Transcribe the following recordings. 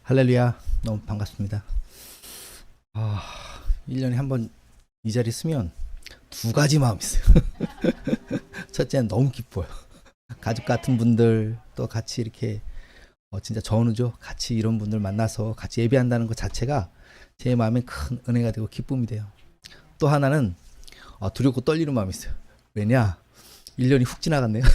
할렐루야. 너무 반갑습니다. 1년에 한 번 이 자리 쓰면 두 가지 마음이 있어요. 첫째는 너무 기뻐요. 가족 같은 분들 또 같이 이렇게 진짜 전우죠. 같이 이런 분들 만나서 같이 예배한다는 것 자체가 제 마음에 큰 은혜가 되고 기쁨이 돼요. 또 하나는 두렵고 떨리는 마음이 있어요. 왜냐? 1년이 훅 지나갔네요.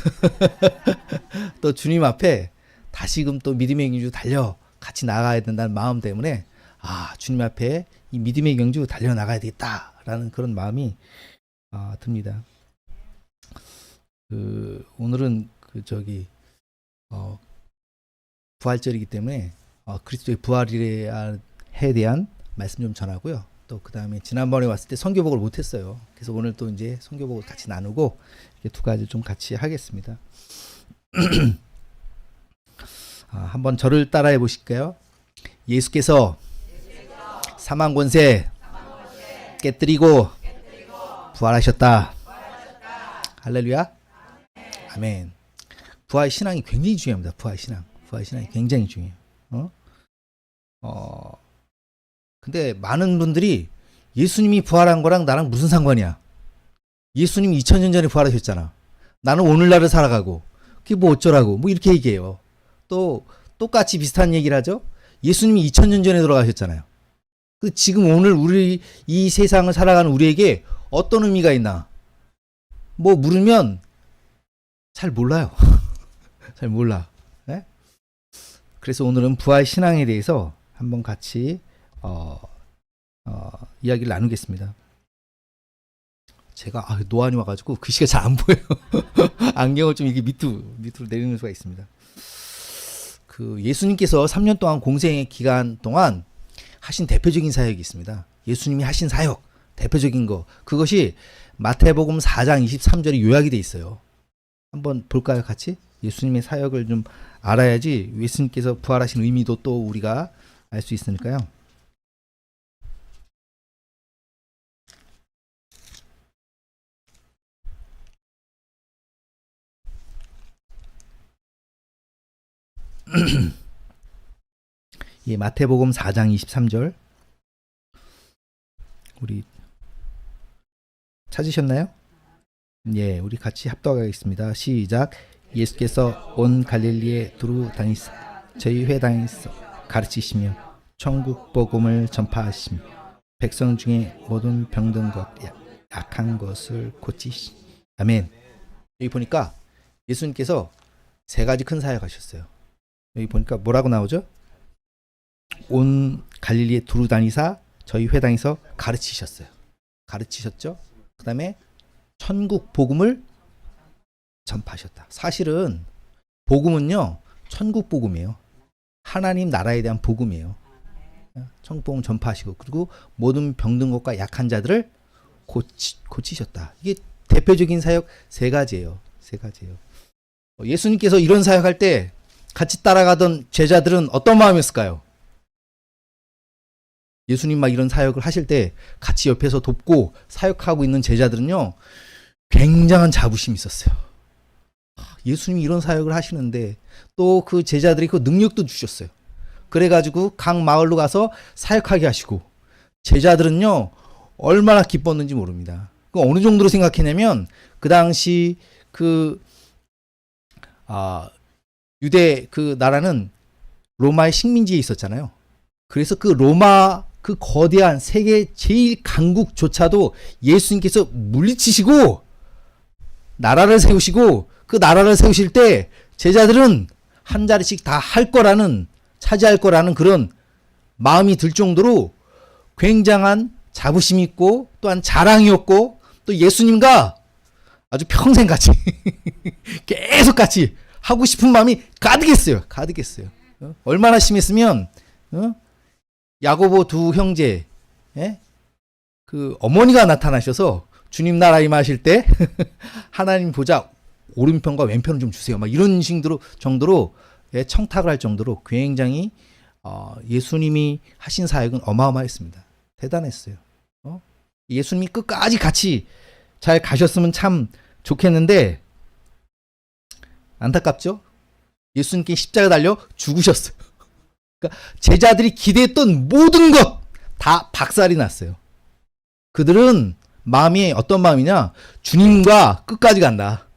또 주님 앞에 다시금 또 믿음의 경주 달려 같이 나가야 된다는 마음 때문에 주님 앞에 이 믿음의 경주 달려 나가야 되겠다라는 그런 마음이 듭니다. 오늘은 부활절이기 때문에 그리스도의 부활에 대한 말씀 좀 전하고요. 또 그 다음에 지난번에 왔을 때 선교복을 못했어요. 그래서 오늘 또 이제 선교복을 같이 나누고 이렇게 두 가지 좀 같이 하겠습니다. 한번 저를 따라해 보실까요? 예수께서 사망 권세 깨뜨리고 부활하셨다. 할렐루야. 아멘. 부활 신앙이 굉장히 중요합니다. 부활 신앙이 굉장히 중요해요. 근데 많은 분들이 예수님이 부활한 거랑 나랑 무슨 상관이야? 예수님이 2000년 전에 부활하셨잖아. 나는 오늘날을 살아가고 그게 뭐 어쩌라고 뭐 이렇게 얘기해요. 또 똑같이 비슷한 얘기를 하죠. 예수님이 2000년 전에 돌아가셨잖아요. 지금 오늘 우리 이 세상을 살아가는 우리에게 어떤 의미가 있나? 뭐 물으면 잘 몰라요. 잘 몰라. 네? 그래서 오늘은 부활 신앙에 대해서 한번 같이 이야기를 나누겠습니다. 제가 노안이 와가지고 글씨가 잘 안 보여요. 안경을 좀 이게 밑으로 내리는 수가 있습니다. 예수님께서 3년 동안 공생의 기간 동안 하신 대표적인 사역이 있습니다. 예수님이 하신 사역 대표적인 거 그것이 마태복음 4장 23절에 요약이 돼 있어요. 한번 볼까요, 같이? 예수님의 사역을 좀 알아야지 예수님께서 부활하신 의미도 또 우리가 알 수 있으니까요. 예, 마태복음 4장 23절 우리 찾으셨나요? 예, 우리 같이 합독하겠습니다. 시작. 예수께서 온 갈릴리에 두루 다니사 저희 회당에서 가르치시며 천국 복음을 전파하시며 백성 중에 모든 병든 것 약한 것을 고치시. 아멘. 여기 보니까 예수님께서 세 가지 큰 사역하셨어요. 여기 보니까 뭐라고 나오죠? 온 갈릴리에 두루 다니사 저희 회당에서 가르치셨죠? 그 다음에 천국 복음을 전파하셨다. 사실은 복음은요, 천국 복음이에요. 하나님 나라에 대한 복음이에요. 천국 복음 전파하시고 그리고 모든 병든 것과 약한 자들을 고치셨다. 이게 대표적인 사역 세 가지예요. 예수님께서 이런 사역할 때 같이 따라가던 제자들은 어떤 마음이었을까요? 예수님 막 이런 사역을 하실 때 같이 옆에서 돕고 사역하고 있는 제자들은요, 굉장한 자부심이 있었어요. 예수님이 이런 사역을 하시는데 또 그 제자들이 그 능력도 주셨어요. 그래가지고 각 마을로 가서 사역하게 하시고 제자들은요, 얼마나 기뻤는지 모릅니다. 어느 정도로 생각했냐면 그 당시 유대 그 나라는 로마의 식민지에 있었잖아요. 그래서 그 로마 그 거대한 세계 제일 강국조차도 예수님께서 물리치시고 나라를 세우시고 그 나라를 세우실 때 제자들은 한 자리씩 다 차지할 거라는 그런 마음이 들 정도로 굉장한 자부심이 있고 또한 자랑이었고 또 예수님과 아주 평생 같이 계속 같이 하고 싶은 마음이 가득했어요. 얼마나 심했으면 야고보 두 형제 그 어머니가 나타나셔서 주님 나라 임하실 때 하나님 보좌 오른편과 왼편을 좀 주세요. 막 이런 정도로 청탁을 할 정도로 굉장히 예수님이 하신 사역은 어마어마했습니다. 대단했어요. 예수님이 끝까지 같이 잘 가셨으면 참 좋겠는데 안타깝죠? 예수님께 십자가 달려 죽으셨어요. 그러니까 제자들이 기대했던 모든 것 다 박살이 났어요. 그들은 마음이 어떤 마음이냐? 주님과 끝까지 간다.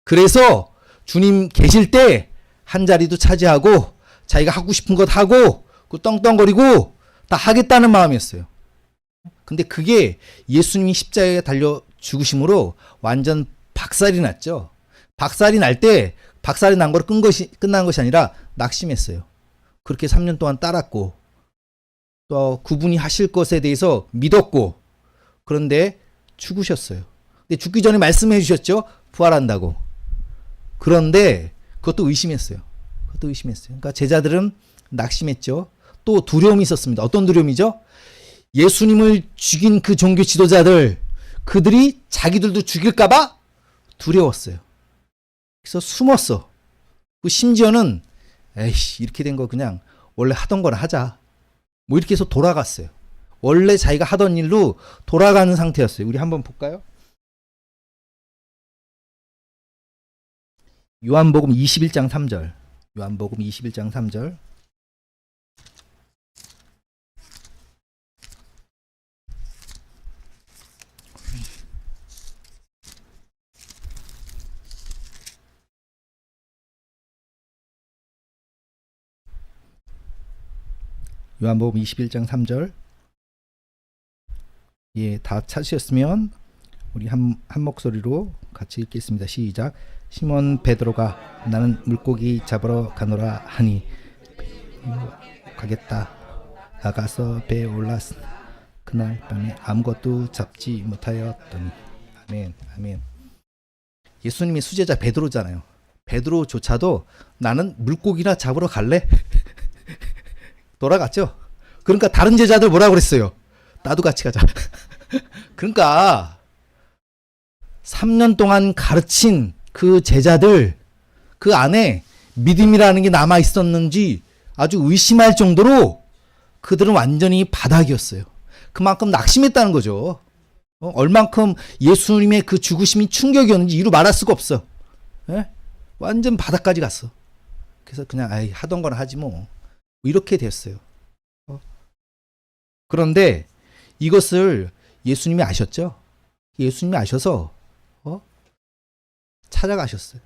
그래서 주님 계실 때 한 자리도 차지하고 자기가 하고 싶은 것 하고 그 떵떵거리고 다 하겠다는 마음이었어요. 근데 그게 예수님이 십자가에 달려 죽으심으로 완전 박살이 났죠. 박살이 날 때 박살이 난 거로 끝난 것이 아니라 낙심했어요. 그렇게 3년 동안 따랐고 또 그분이 하실 것에 대해서 믿었고 그런데 죽으셨어요. 근데 죽기 전에 말씀해 주셨죠. 부활한다고. 그런데 그것도 의심했어요. 그러니까 제자들은 낙심했죠. 또 두려움이 있었습니다. 어떤 두려움이죠? 예수님을 죽인 그 종교 지도자들, 그들이 자기들도 죽일까봐 두려웠어요. 그래서 숨었어. 심지어는 에이씨 이렇게 된 거 그냥 원래 하던 거나 하자. 뭐 이렇게 해서 돌아갔어요. 원래 자기가 하던 일로 돌아가는 상태였어요. 우리 한번 볼까요? 요한복음 21장 3절. 요한복음 21장 3절. 요한복음 21장 3절. 예, 다 찾으셨으면 우리 한 목소리로 같이 읽겠습니다. 시작. 시몬 베드로가 나는 물고기 잡으러 가노라 하니 가겠다. 나가서 배에 올랐으 그날 밤에 아무것도 잡지 못하였더니. 아멘, 아멘. 예수님의 수제자 베드로잖아요. 베드로조차도 나는 물고기나 잡으러 갈래? 돌아갔죠. 그러니까 다른 제자들 뭐라고 그랬어요? 나도 같이 가자. 그러니까 3년 동안 가르친 그 제자들 그 안에 믿음이라는 게 남아 있었는지 아주 의심할 정도로 그들은 완전히 바닥이었어요. 그만큼 낙심했다는 거죠. 얼만큼 예수님의 그 죽으심이 충격이었는지 이루 말할 수가 없어. 예? 완전 바닥까지 갔어. 그래서 그냥 하던 거나 하지 뭐. 이렇게 됐어요. 그런데 이것을 예수님이 아셨죠? 예수님이 아셔서 찾아가셨어요.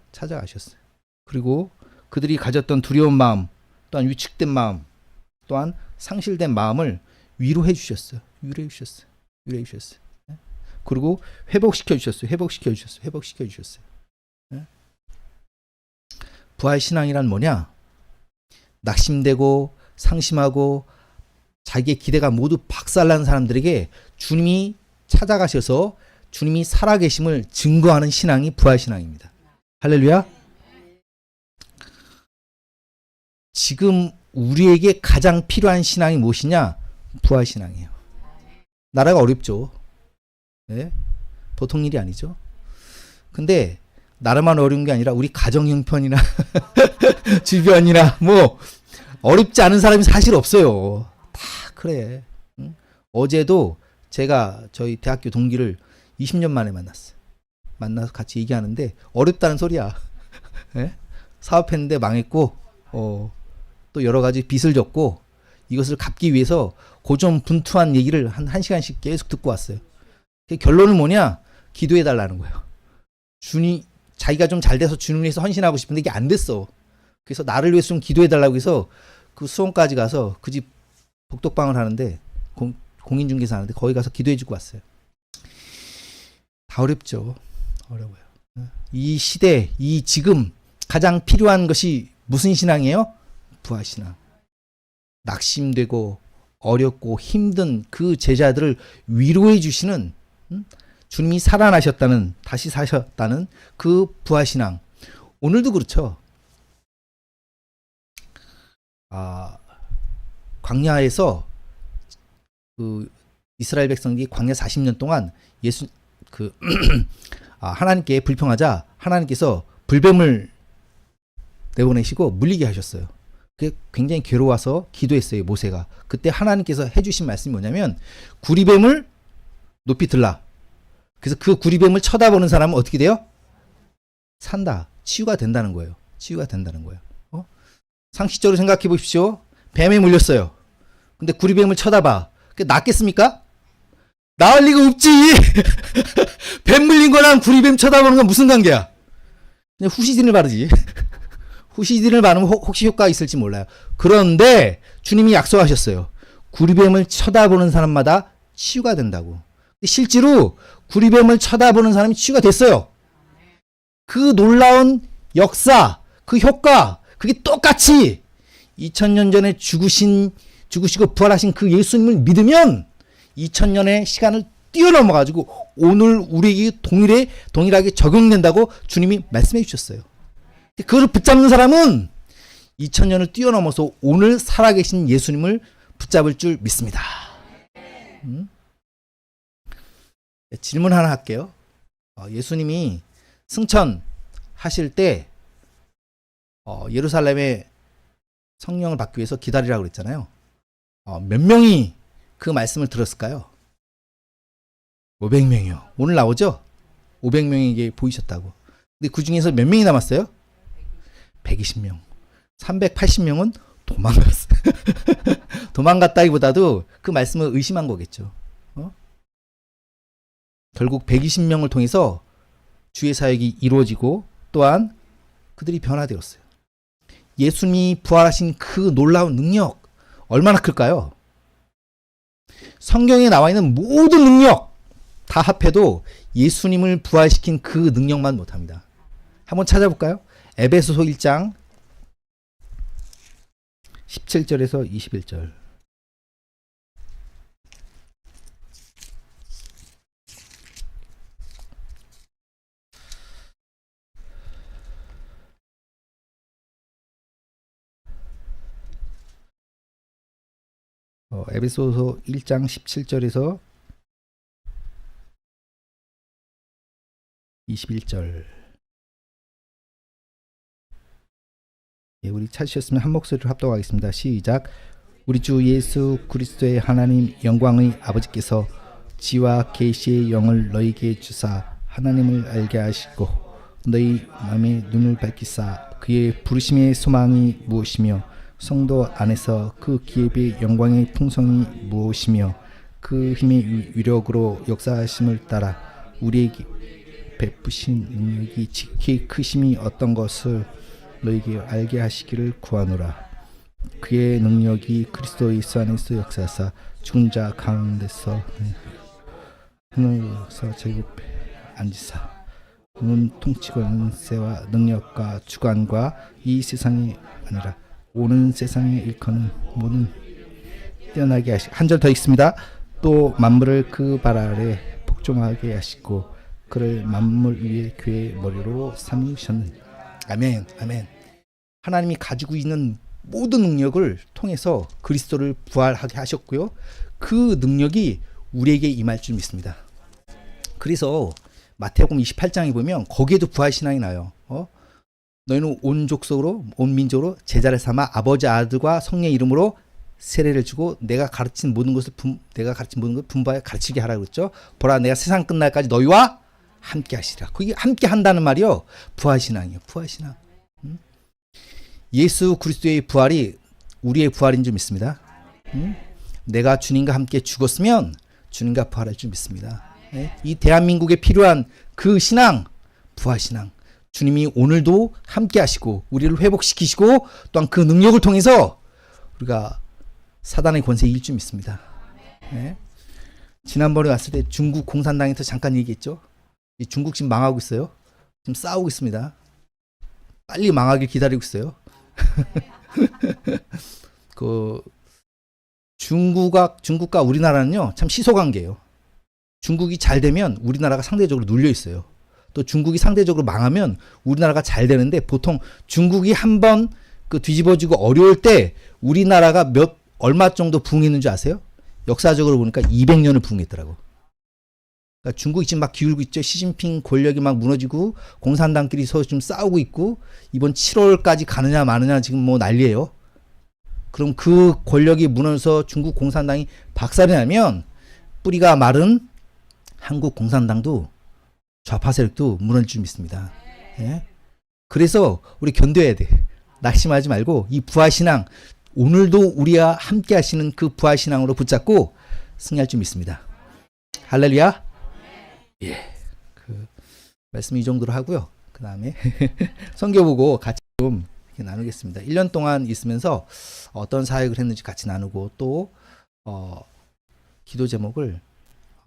그리고 그들이 가졌던 두려운 마음, 또한 위축된 마음, 또한 상실된 마음을 위로해 주셨어요. 그리고 회복시켜 주셨어요. 부활 신앙이란 뭐냐? 낙심되고 상심하고 자기의 기대가 모두 박살난 사람들에게 주님이 찾아가셔서 주님이 살아계심을 증거하는 신앙이 부활 신앙입니다. 할렐루야. 지금 우리에게 가장 필요한 신앙이 무엇이냐? 부활 신앙이에요. 나라가 어렵죠. 네? 보통 일이 아니죠. 근데 나라만 어려운 게 아니라 우리 가정 형편이나 주변이나 뭐 어렵지 않은 사람이 사실 없어요. 다 그래. 응? 어제도 제가 저희 대학교 동기를 20년 만에 만났어요. 만나서 같이 얘기하는데 어렵다는 소리야. 네? 사업했는데 망했고 또 여러 가지 빚을 졌고 이것을 갚기 위해서 고전분투한 얘기를 한 시간씩 계속 듣고 왔어요. 결론은 뭐냐? 기도해 달라는 거예요. 자기가 좀 잘 돼서 주님을 위해서 헌신하고 싶은데 이게 안 됐어. 그래서 나를 위해서 좀 기도해 달라고 해서 그 수원까지 가서 그 집 복덕방을 하는데 공인중개사 하는데 거기 가서 기도해 주고 왔어요. 다 어렵죠. 어려워요. 이 시대, 이 지금 가장 필요한 것이 무슨 신앙이에요? 부활신앙. 낙심되고 어렵고 힘든 그 제자들을 위로해 주시는 주님이 살아나셨다는, 다시 사셨다는 그 부활신앙. 오늘도 그렇죠. 광야에서 그 이스라엘 백성이 광야 40년 동안 하나님께 불평하자 하나님께서 불뱀을 내보내시고 물리게 하셨어요. 그게 굉장히 괴로워서 기도했어요, 모세가. 그때 하나님께서 해주신 말씀이 뭐냐면 구리뱀을 높이 들라. 그래서 그 구리뱀을 쳐다보는 사람은 어떻게 돼요? 산다. 치유가 된다는 거예요. 상식적으로 생각해 보십시오. 뱀에 물렸어요. 근데 구리뱀을 쳐다봐. 그게 낫겠습니까? 나을 리가 없지. 뱀 물린 거랑 구리뱀 쳐다보는 건 무슨 관계야? 그냥 후시딘을 바르지. 후시딘을 바르면 혹시 효과가 있을지 몰라요. 그런데 주님이 약속하셨어요. 구리뱀을 쳐다보는 사람마다 치유가 된다고. 실제로 구리뱀을 쳐다보는 사람이 치유가 됐어요. 그 놀라운 역사, 그 효과, 그게 똑같이 2000년 전에 죽으시고 부활하신 그 예수님을 믿으면 2000년의 시간을 뛰어넘어가지고 오늘 우리에게 동일하게 적용된다고 주님이 말씀해 주셨어요. 그걸 붙잡는 사람은 2000년을 뛰어넘어서 오늘 살아계신 예수님을 붙잡을 줄 믿습니다. 질문 하나 할게요. 예수님이 승천하실 때 예루살렘에 성령을 받기 위해서 기다리라고 그랬잖아요. 몇 명이 그 말씀을 들었을까요? 500명이요. 오늘 나오죠? 500명에게 보이셨다고. 근데 그 중에서 몇 명이 남았어요? 120명. 380명은 도망갔어요. 도망갔다기보다도 그 말씀을 의심한 거겠죠. 결국 120명을 통해서 주의 사역이 이루어지고 또한 그들이 변화되었어요. 예수님이 부활하신 그 놀라운 능력 얼마나 클까요? 성경에 나와 있는 모든 능력 다 합해도 예수님을 부활시킨 그 능력만 못합니다. 한번 찾아볼까요? 에베소서 1장 17절에서 21절. 에베소서 1장 17절에서 21절. 예, 우리 찾으셨으면 한 목소리로 합독하겠습니다. 시작. 우리 주 예수 그리스도의 하나님 영광의 아버지께서 지와 계시의 영을 너희에게 주사 하나님을 알게 하시고 너희 마음의 눈을 밝히사 그의 부르심의 소망이 무엇이며 성도 안에서 그 기업의 영광의 풍성이 무엇이며 그 힘의 위력으로 역사하심을 따라 우리에게 베푸신 능력이 지극히 크심이 어떤 것을 너희에게 알게 하시기를 구하노라. 그의 능력이 그리스도 예수 안에서 역사하사 죽은 자 가운데서 하늘에서 제국에 앉으사 그는 통치고 있는 세와 능력과 주관과 이 세상이 아니라 오는 세상에 일컫는 모든 뛰어나게 하시고 한 절 더 읽습니다. 또 만물을 그 발 아래 복종하게 하시고 그를 만물 위에 그의 머리로 삼으셨느니. 아멘. 아멘. 하나님이 가지고 있는 모든 능력을 통해서 그리스도를 부활하게 하셨고요. 그 능력이 우리에게 임할 줄 믿습니다. 그래서 마태복음 28장에 보면 거기에도 부활신앙이 나요. 너희는 온 족속으로 온 민족으로 제자를 삼아 아버지 아들과 성령의 이름으로 세례를 주고 내가 가르친 모든 것을 분부하여 가르치게 하라 그랬죠. 보라 내가 세상 끝날까지 너희와 함께 하시리라. 그게 함께 한다는 말이요. 부활신앙이에요. 부활신앙. 예수 그리스도의 부활이 우리의 부활인 줄 믿습니다. 내가 주님과 함께 죽었으면 주님과 부활할 줄 믿습니다. 이 대한민국에 필요한 그 신앙, 부활신앙. 주님이 오늘도 함께 하시고 우리를 회복시키시고 또한 그 능력을 통해서 우리가 사단의 권세에 이길 줄 믿습니다. 지난번에 왔을 때 중국 공산당에서 잠깐 얘기했죠. 중국 지금 망하고 있어요. 지금 싸우고 있습니다. 빨리 망하길 기다리고 있어요. 그 중국과 우리나라는요 참 시소관계예요. 중국이 잘 되면 우리나라가 상대적으로 눌려 있어요. 또 중국이 상대적으로 망하면 우리나라가 잘 되는데 보통 중국이 한번 그 뒤집어지고 어려울 때 우리나라가 얼마 정도 부흥했는 줄 아세요? 역사적으로 보니까 200년을 부흥했더라고. 그러니까 중국이 지금 막 기울고 있죠. 시진핑 권력이 막 무너지고 공산당끼리 서로 지금 싸우고 있고 이번 7월까지 가느냐 마느냐 지금 뭐 난리예요. 그럼 그 권력이 무너져서 중국 공산당이 박살이 나면 뿌리가 마른 한국 공산당도 좌파 세력도 무너질 줄 믿습니다. 그래서 우리 견뎌야 돼. 낙심하지 말고 이 부활신앙 오늘도 우리와 함께 하시는 그 부활 신앙으로 붙잡고 승리할 줄 믿습니다. 할렐루야. 예. 그 말씀 이 정도로 하고요. 그 다음에 성경 보고 같이 좀 이렇게 나누겠습니다. 1년 동안 있으면서 어떤 사역을 했는지 같이 나누고 또 기도 제목을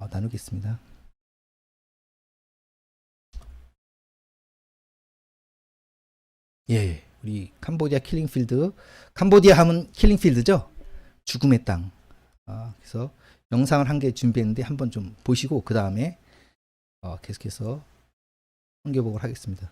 나누겠습니다. 예, 우리 캄보디아 킬링필드. 캄보디아 하면 킬링필드죠? 죽음의 땅. 그래서 영상을 한 개 준비했는데 한번 좀 보시고 그 다음에 계속해서 성경복을 하겠습니다.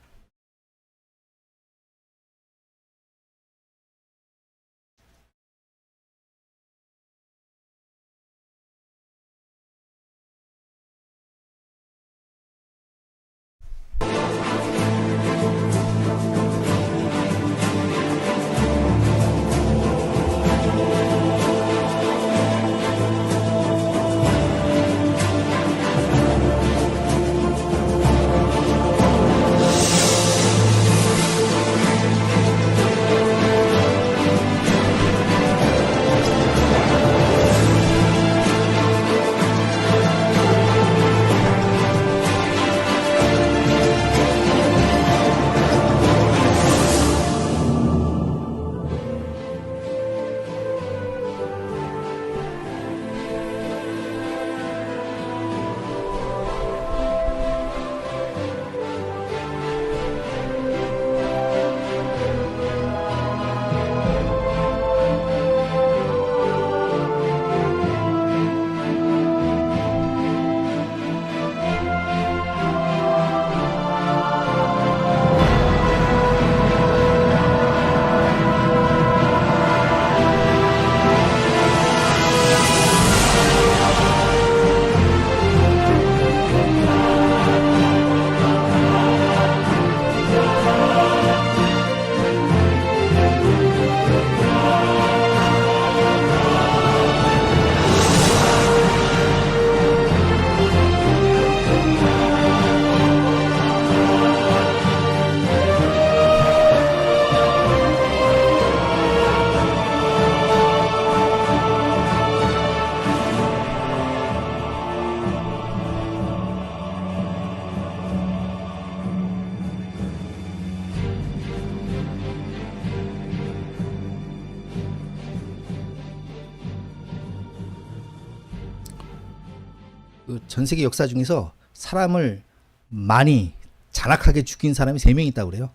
전 세계 역사 중에서 사람을 많이 잔악하게 죽인 사람이 3명 있다고 그래요.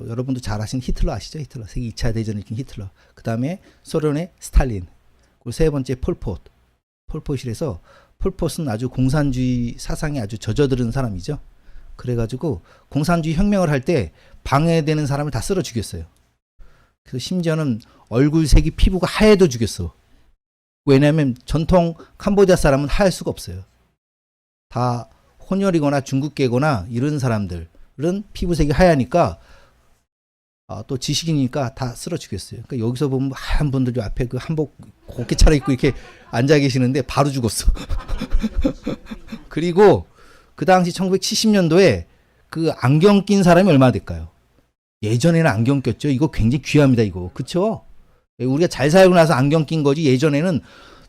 여러분도 잘 아시는 히틀러 아시죠? 히틀러. 세계 2차 대전을 일으킨 히틀러. 그 다음에 소련의 스탈린. 그리고 세 번째 폴폿. 폴폿이라서 폴폿은 아주 공산주의 사상에 아주 젖어들은 사람이죠. 그래가지고 공산주의 혁명을 할 때 방해되는 사람을 다 쓸어 죽였어요. 그래서 심지어는 얼굴색이 피부가 하얘도 죽였어. 왜냐하면 전통 캄보디아 사람은 하얄 수가 없어요. 다 혼혈이거나 중국계거나 이런 사람들은 피부색이 하얘니까 또 지식이니까 다 쓸어 죽였어요. 그러니까 여기서 보면 하얀 분들 앞에 그 한복 곱게 차려입고 이렇게 앉아 계시는데 바로 죽었어. 그리고 그 당시 1970년도에 그 안경 낀 사람이 얼마나 될까요? 예전에는 안경 꼈죠. 이거 굉장히 귀합니다. 이거. 그쵸? 우리가 잘 살고 나서 안경 낀 거지 예전에는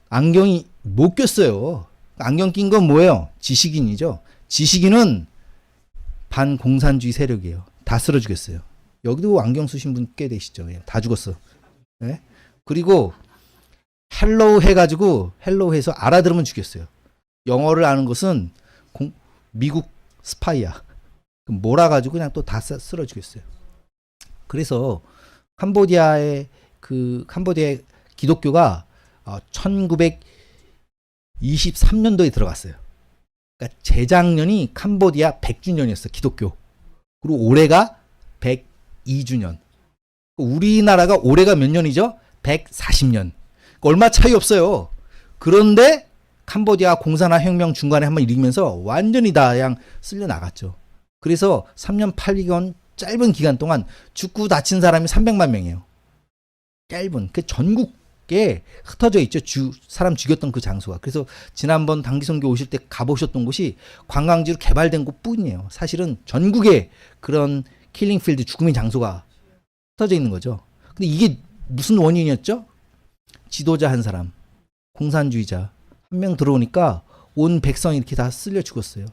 안경이 못 꼈어요. 안경 낀 건 뭐예요? 지식인이죠. 지식인은 반공산주의 세력이에요. 다 쓸어 죽였어요. 여기도 안경 쓰신 분 꽤 되시죠. 다 죽었어. 네? 그리고 헬로우 해가지고 헬로우 해서 알아들으면 죽였어요. 영어를 아는 것은 미국 스파이야. 몰아가지고 그냥 또 다 쓸어 죽였어요. 그래서 캄보디아의 기독교가 1923년도에 들어갔어요. 그러니까 재작년이 캄보디아 100주년이었어, 기독교. 그리고 올해가 102주년. 우리나라가 올해가 몇 년이죠? 140년. 얼마 차이 없어요. 그런데 캄보디아 공산화 혁명 중간에 한번 일으키면서 완전히 다 그냥 쓸려 나갔죠. 그래서 3년 8개월 짧은 기간 동안 죽고 다친 사람이 300만 명이에요. 짧은 그 전국에 흩어져 있죠. 사람 죽였던 그 장소가. 그래서 지난번 단기선교 오실 때 가보셨던 곳이 관광지로 개발된 곳뿐이에요. 사실은 전국에 그런 킬링필드 죽음의 장소가 흩어져 있는 거죠. 근데 이게 무슨 원인이었죠? 지도자 한 사람, 공산주의자 한 명 들어오니까 온 백성이 이렇게 다 쓸려 죽었어요.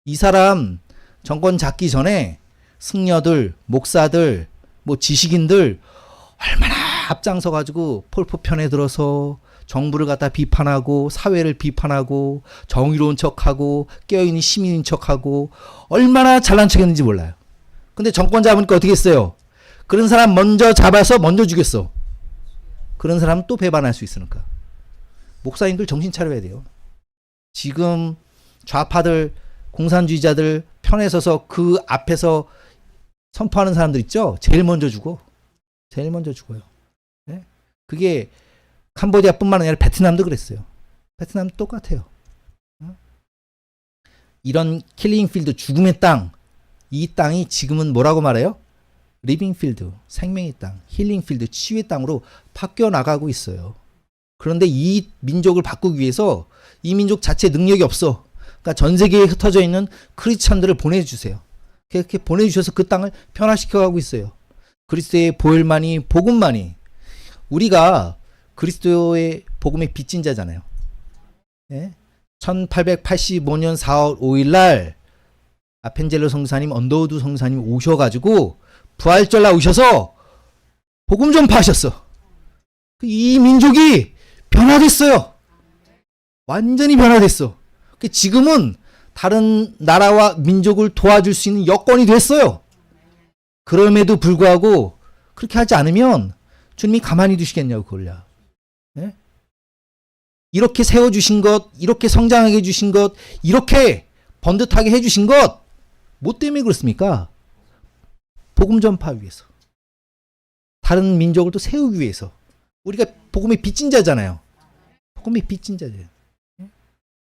이 사람 정권 잡기 전에 승려들, 목사들, 뭐 지식인들 얼마나 앞장서 가지고 폴포 편에 들어서 정부를 갖다 비판하고 사회를 비판하고 정의로운 척하고 깨어있는 시민인 척하고 얼마나 잘난 척했는지 몰라요. 근데 정권 잡으니까 어떻게 했어요? 그런 사람 먼저 잡아서 먼저 죽였어. 그런 사람 또 배반할 수 있으니까. 목사님들 정신 차려야 돼요. 지금 좌파들, 공산주의자들 편에 서서 그 앞에서 선포하는 사람들 있죠? 제일 먼저 죽어. 제일 먼저 죽어요. 네? 그게 캄보디아뿐만 아니라 베트남도 그랬어요. 베트남도 똑같아요. 이런 킬링 필드, 죽음의 땅, 이 땅이 지금은 뭐라고 말해요? 리빙 필드, 생명의 땅, 힐링 필드, 치유의 땅으로 바뀌어 나가고 있어요. 그런데 이 민족을 바꾸기 위해서 이 민족 자체 능력이 없어. 그러니까 전 세계에 흩어져 있는 크리스찬들을 보내주세요. 그렇게 보내주셔서 그 땅을 변화시켜 가고 있어요. 그리스도의 보혈만이, 복음만이. 우리가 그리스도의 복음의 빚진 자잖아요. 예? 1885년 4월 5일 날 아펜젤로 성사님, 언더우드 성사님 오셔가지고 부활절 날 오셔서 복음 전파하셨어. 이 민족이 변화됐어요. 완전히 변화됐어. 지금은 다른 나라와 민족을 도와줄 수 있는 여건이 됐어요. 그럼에도 불구하고 그렇게 하지 않으면 주님이 가만히 두시겠냐고 그걸요. 네? 이렇게 세워주신 것, 이렇게 성장하게 해주신 것, 이렇게 번듯하게 해주신 것, 뭐 때문에 그렇습니까? 복음 전파 위해서. 다른 민족을 또 세우기 위해서. 우리가 복음의 빚진 자잖아요. 복음의 빚진 자예요.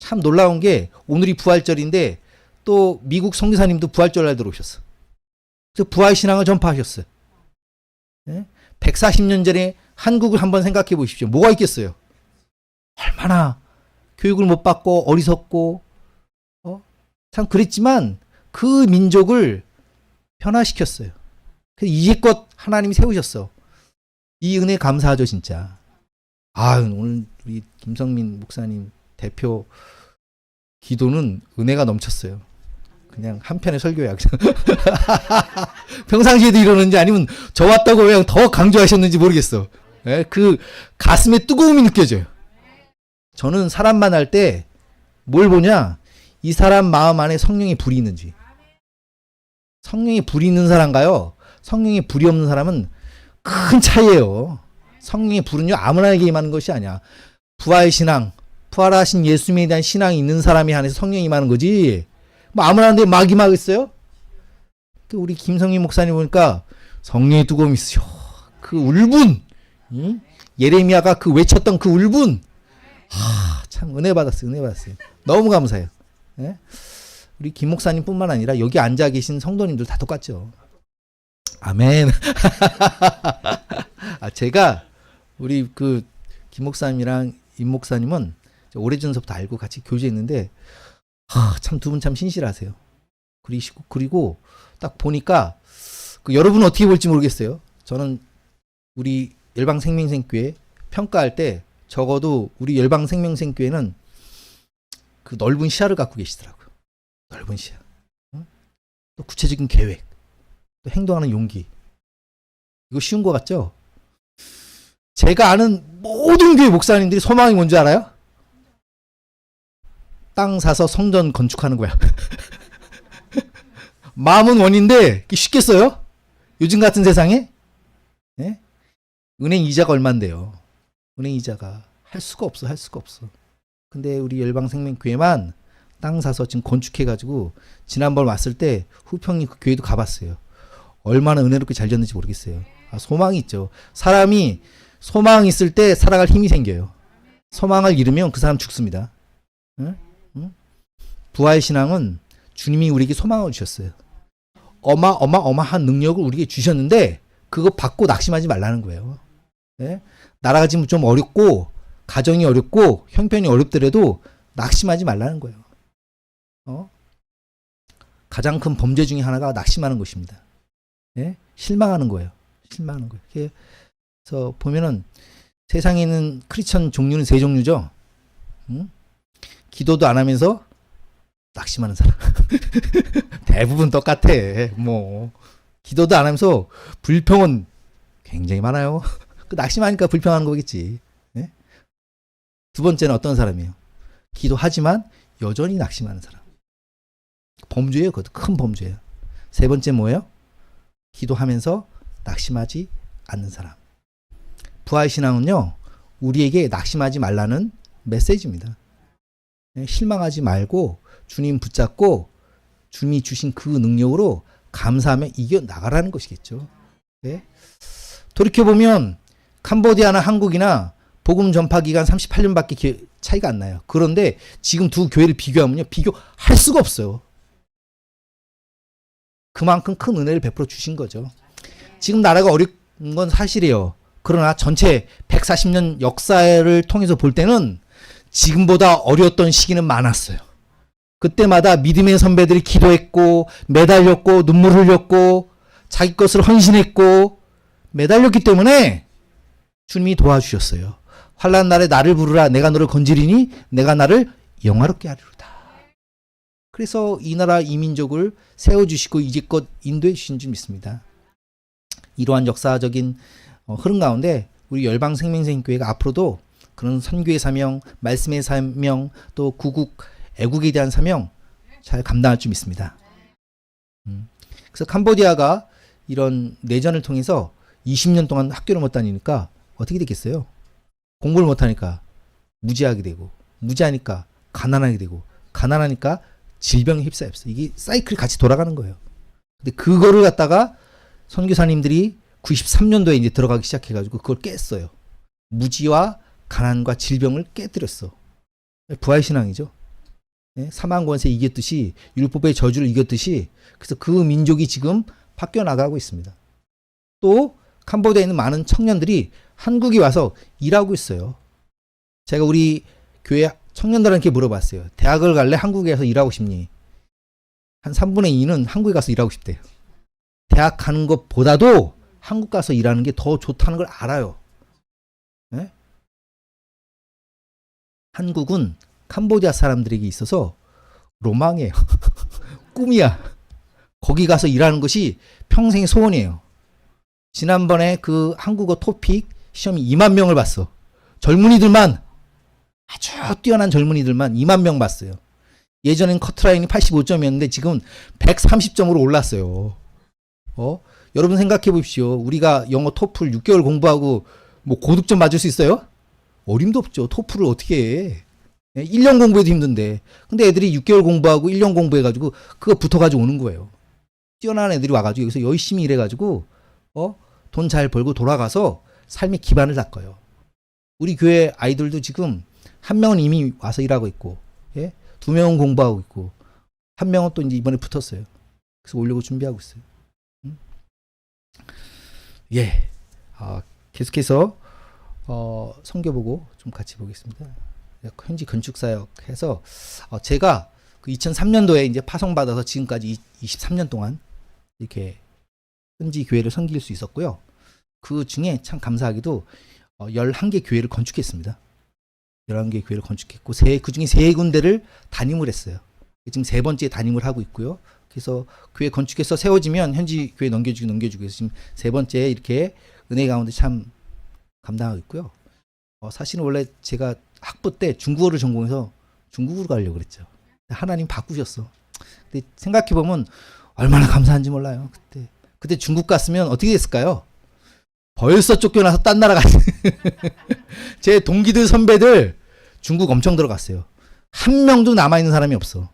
참 놀라운 게 오늘이 부활절인데 또 미국 선교사님도 부활절 날 들어오셨어. 그래서 부활신앙을 전파하셨어요. 140년 전에 한국을 한번 생각해 보십시오. 뭐가 있겠어요? 얼마나 교육을 못 받고 어리석고 참 그랬지만 그 민족을 변화시켰어요. 그래서 이제껏 하나님이 세우셨어. 이 은혜 감사하죠 진짜. 오늘 우리 김성민 목사님 대표 기도는 은혜가 넘쳤어요. 그냥 한 편의 설교야. 평상시에도 이러는지 아니면 저 왔다고 그냥 더 강조하셨는지 모르겠어. 예? 그 가슴에 뜨거움이 느껴져요. 저는 사람 만날 때 뭘 보냐? 이 사람 마음 안에 성령의 불이 있는지. 성령의 불이 있는 사람과요, 성령의 불이 없는 사람은 큰 차이예요. 성령의 불은요 아무나에게 임하는 것이 아니야. 부활신앙, 부활하신 예수님에 대한 신앙이 있는 사람이 안에서 성령이 임하는 거지. 뭐 아무나한테 막 임하겠어요? 우리 김성민 목사님 보니까 성령의 뜨거움이 있으셔. 그 울분, 예레미야가 그 외쳤던 그 울분, 참 은혜 받았어요. 은혜 받았어요. 너무 감사해요. 예? 우리 김 목사님뿐만 아니라 여기 앉아 계신 성도님들 다 똑같죠. 아멘. 제가 우리 그 김 목사님이랑 임 목사님은 오래전서부터 알고 같이 교제했는데 참 두 분 참 신실하세요. 그리고 딱 보니까 여러분은 어떻게 볼지 모르겠어요. 저는 우리 열방생명생교회 평가할 때 적어도 우리 열방생명생교회는 그 넓은 시야를 갖고 계시더라고요. 넓은 시야. 또 구체적인 계획, 또 행동하는 용기. 이거 쉬운 거 같죠? 제가 아는 모든 교회 목사님들이 소망이 뭔지 알아요? 땅 사서 성전 건축하는 거야. 마음은 원인데 쉽겠어요? 요즘 같은 세상에? 네? 은행 이자가 얼만데요? 은행 이자가 할 수가 없어. 근데 우리 열방생명교회만 땅 사서 지금 건축해가지고 지난번 왔을 때 후평이 그 교회도 가봤어요. 얼마나 은혜롭게 잘 지었는지 모르겠어요. 소망이 있죠. 사람이 소망이 있을 때 살아갈 힘이 생겨요. 소망을 잃으면 그 사람 죽습니다. 응? 부활신앙은 주님이 우리에게 소망을 주셨어요. 어마어마한 능력을 우리에게 주셨는데 그거 받고 낙심하지 말라는 거예요. 네? 나라가 지금 좀 어렵고 가정이 어렵고 형편이 어렵더라도 낙심하지 말라는 거예요. 가장 큰 범죄 중에 하나가 낙심하는 것입니다. 네? 실망하는 거예요. 그래서 보면은 세상에 있는 크리스천 종류는 세 종류죠. 응? 기도도 안 하면서 낙심하는 사람. 대부분 똑같아. 뭐 기도도 안 하면서 불평은 굉장히 많아요. 그 낙심하니까 불평하는 거겠지. 예? 두 번째는 어떤 사람이에요? 기도하지만 여전히 낙심하는 사람. 범죄예요. 그것도 큰 범죄예요. 세 번째 뭐예요? 기도하면서 낙심하지 않는 사람. 부활신앙은요, 우리에게 낙심하지 말라는 메시지입니다. 실망하지 말고 주님 붙잡고 주님이 주신 그 능력으로 감사하며 이겨나가라는 것이겠죠. 네? 돌이켜보면 캄보디아나 한국이나 복음 전파 기간 38년밖에 차이가 안 나요. 그런데 지금 두 교회를 비교하면요, 비교할 수가 없어요. 그만큼 큰 은혜를 베풀어 주신 거죠. 지금 나라가 어려운 건 사실이에요. 그러나 전체 140년 역사를 통해서 볼 때는 지금보다 어려웠던 시기는 많았어요. 그때마다 믿음의 선배들이 기도했고 매달렸고 눈물 흘렸고 자기 것을 헌신했고 매달렸기 때문에 주님이 도와주셨어요. 환난 날에 나를 부르라. 내가 너를 건지리니 내가 나를 영화롭게 하리로다. 그래서 이 나라 이 민족을 세워주시고 이제껏 인도해 주신 줄 믿습니다. 이러한 역사적인 흐름 가운데 우리 열방생명사님교회가 앞으로도 그런 선교의 사명, 말씀의 사명, 또 구국, 애국에 대한 사명 잘 감당할 줄 믿습니다. 그래서 캄보디아가 이런 내전을 통해서 20년 동안 학교를 못 다니니까 어떻게 되겠어요? 공부를 못하니까 무지하게 되고, 무지하니까 가난하게 되고, 가난하니까 질병에 휩싸였어요. 이게 사이클이 같이 돌아가는 거예요. 근데 그거를 갖다가 선교사님들이 93년도에 이제 들어가기 시작해가지고 그걸 깼어요. 무지와 가난과 질병을 깨뜨렸어. 부활신앙이죠. 네? 사망권세 이겼듯이 율법의 저주를 이겼듯이 그래서 그 민족이 지금 바뀌어 나가고 있습니다. 또 캄보디아에 있는 많은 청년들이 한국에 와서 일하고 있어요. 제가 우리 교회 청년들한테 물어봤어요. 대학을 갈래? 한국에서 일하고 싶니? 한 3분의 2는 한국에 가서 일하고 싶대요. 대학 가는 것보다도 한국 가서 일하는 게 더 좋다는 걸 알아요. 네? 한국은 캄보디아 사람들에게 있어서 로망이에요. 꿈이야. 거기 가서 일하는 것이 평생의 소원이에요. 지난번에 그 한국어 토픽 시험이 2만 명을 봤어. 젊은이들만, 아주 뛰어난 젊은이들만 2만 명 봤어요. 예전엔 커트라인이 85점이었는데 지금 130점으로 올랐어요. 여러분 생각해 보십시오. 우리가 영어 토플 6개월 공부하고 뭐 고득점 맞을 수 있어요? 어림도 없죠. 토플을 어떻게 해. 1년 공부해도 힘든데. 근데 애들이 6개월 공부하고 1년 공부해가지고 그거 붙어가지고 오는 거예요. 뛰어난 애들이 와가지고 여기서 열심히 일해가지고 돈 잘 벌고 돌아가서 삶의 기반을 닦아요. 우리 교회 아이들도 지금 한 명은 이미 와서 일하고 있고, 예? 2명은 공부하고 있고, 한 명은 또 이제 이번에 붙었어요. 그래서 오려고 준비하고 있어요. 예. 계속해서 성경 보고 좀 같이 보겠습니다. 현지 건축사역 해서 제가 그 2003년도에 이제 파송받아서 지금까지 23년 동안 이렇게 현지 교회를 섬길 수 있었고요. 그 중에 참 감사하게도 11개 교회를 건축했습니다. 11개 교회를 건축했고 그 중에 3군데를 담임을 했어요. 지금 3번째 담임을 하고 있고요. 그래서 교회 건축해서 세워지면 현지 교회 넘겨주고 해서 지금 3번째 이렇게 은혜 가운데 참 감당하고 있고요. 사실은 원래 제가 학부 때 중국어를 전공해서 중국으로 가려고 그랬죠. 하나님 바꾸셨어. 근데 생각해보면 얼마나 감사한지 몰라요. 그때 중국 갔으면 어떻게 됐을까요? 벌써 쫓겨나서 딴 나라 갔어요. 제 동기들 선배들 중국 엄청 들어갔어요. 한 명도 남아있는 사람이 없어.